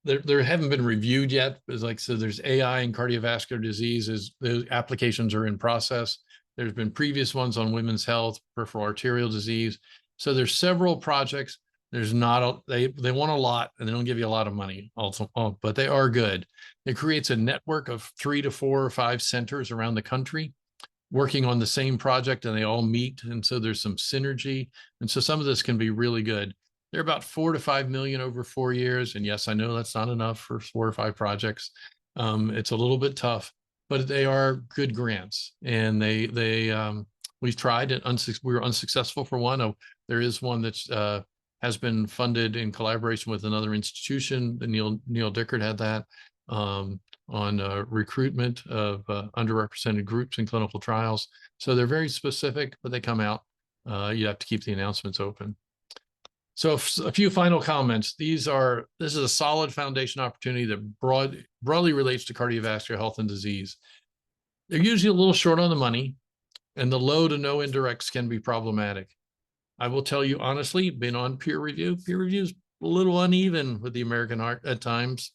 Speaker 12: there haven't been reviewed yet. It's like, so there's AI and cardiovascular diseases. Those applications are in process. There's been previous ones on women's health, peripheral arterial disease. So there's several projects. There's not, they want a lot, and they don't give you a lot of money also, but they are good. It creates a network of 3 to 4 or 5 centers around the country working on the same project, and they all meet. And so there's some synergy. And so some of this can be really good. They're about 4 to 5 million over 4 years. And yes, I know that's not enough for 4 or 5 projects. It's a little bit tough, but they are good grants. And we've tried it. We were unsuccessful for one. There is one that's has been funded in collaboration with another institution. Neil Dickert had that on recruitment of underrepresented groups in clinical trials. So they're very specific, but they come out. You have to keep the announcements open. So a few final comments. This is a solid foundation opportunity that broadly relates to cardiovascular health and disease. They're usually a little short on the money, and the low to no indirects can be problematic. I will tell you honestly, been on peer review. Peer review is a little uneven with the American Heart at times.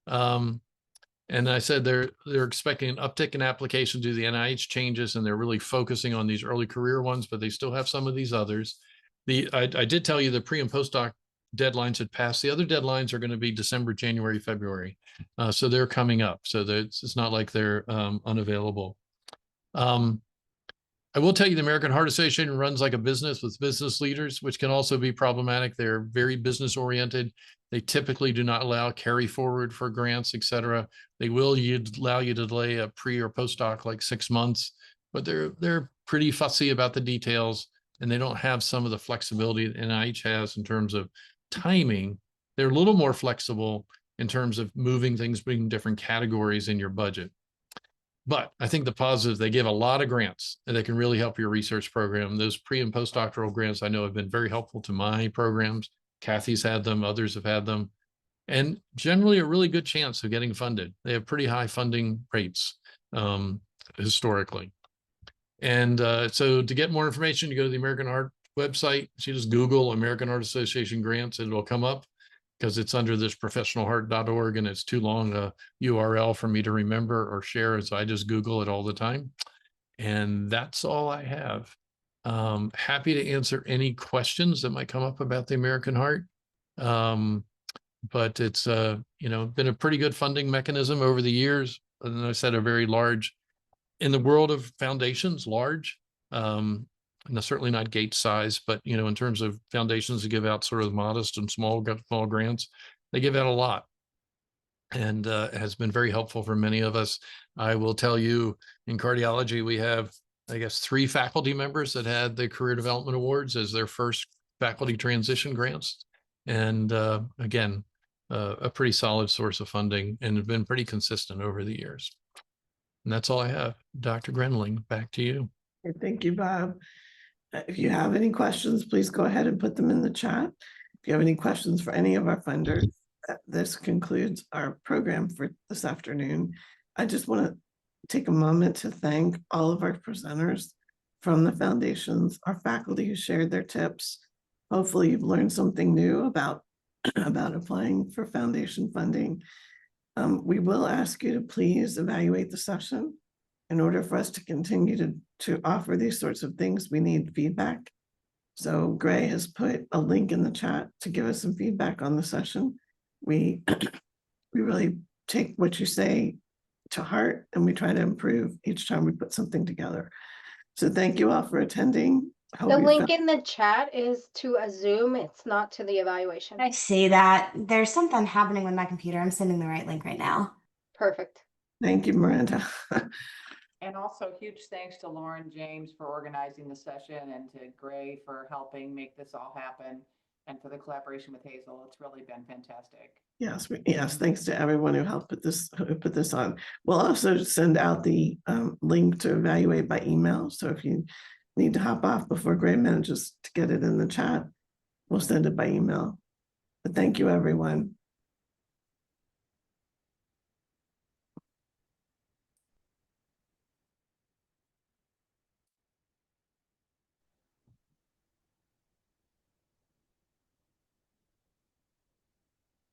Speaker 12: And I said they're expecting an uptick in applications due to the NIH changes, and they're really focusing on these early career ones, but they still have some of these others. I did tell you the pre and postdoc deadlines had passed. The other deadlines are going to be December, January, February. So they're coming up. So it's not like they're unavailable. I will tell you the American Heart Association runs like a business with business leaders, which can also be problematic. They're very business oriented. They typically do not allow carry forward for grants, et cetera. They will allow you to delay a pre or postdoc like 6 months, but they're pretty fussy about the details, and they don't have some of the flexibility that NIH has in terms of timing. They're a little more flexible in terms of moving things between different categories in your budget. But I think the positive, they give a lot of grants and they can really help your research program. Those pre and postdoctoral grants I know have been very helpful to my programs. Kathy's had them, others have had them. and generally a really good chance of getting funded. They have pretty high funding rates historically. And so to get more information, you go to the American Heart website. So you just Google American Heart Association grants, and it'll come up because it's under this professionalheart.org, and it's too long a URL for me to remember or share. So I just Google it all the time. And that's all I have. Happy to answer any questions that might come up about the American Heart. But it's been a pretty good funding mechanism over the years. And I said, a very large, in the world of foundations, large, and certainly not Gates size, but in terms of foundations that give out sort of modest and small grants, they give out a lot. And it has been very helpful for many of us. I will tell you, in cardiology, we have, I guess, 3 faculty members that had the Career Development Awards as their first faculty transition grants. And again, a pretty solid source of funding, and have been pretty consistent over the years. And that's all I have. Dr. Grenling, back to you.
Speaker 1: Thank you, Bob. If you have any questions, please go ahead and put them in the chat. If you have any questions for any of our funders, this concludes our program for this afternoon. I just want to take a moment to thank all of our presenters from the foundations, our faculty who shared their tips. Hopefully you've learned something new about applying for foundation funding. We will ask you to please evaluate the session. In order for us to continue to offer these sorts of things, we need feedback. So Gray has put a link in the chat to give us some feedback on the session. We really take what you say to heart, and we try to improve each time we put something together. So thank you all for attending.
Speaker 4: The link in the chat is to a Zoom. It's not to the evaluation.
Speaker 13: I see that. There's something happening with my computer. I'm sending the right link right now.
Speaker 4: Perfect.
Speaker 1: Thank you, Miranda.
Speaker 14: And also huge thanks to Lauren James for organizing the session, and to Gray for helping make this all happen, and for the collaboration with Hazel. It's really been fantastic.
Speaker 1: Yes, thanks to everyone who helped put this on. We'll also send out the link to evaluate by email. So if you need to hop off before Gray manages to get it in the chat, we'll send it by email. But thank you, everyone.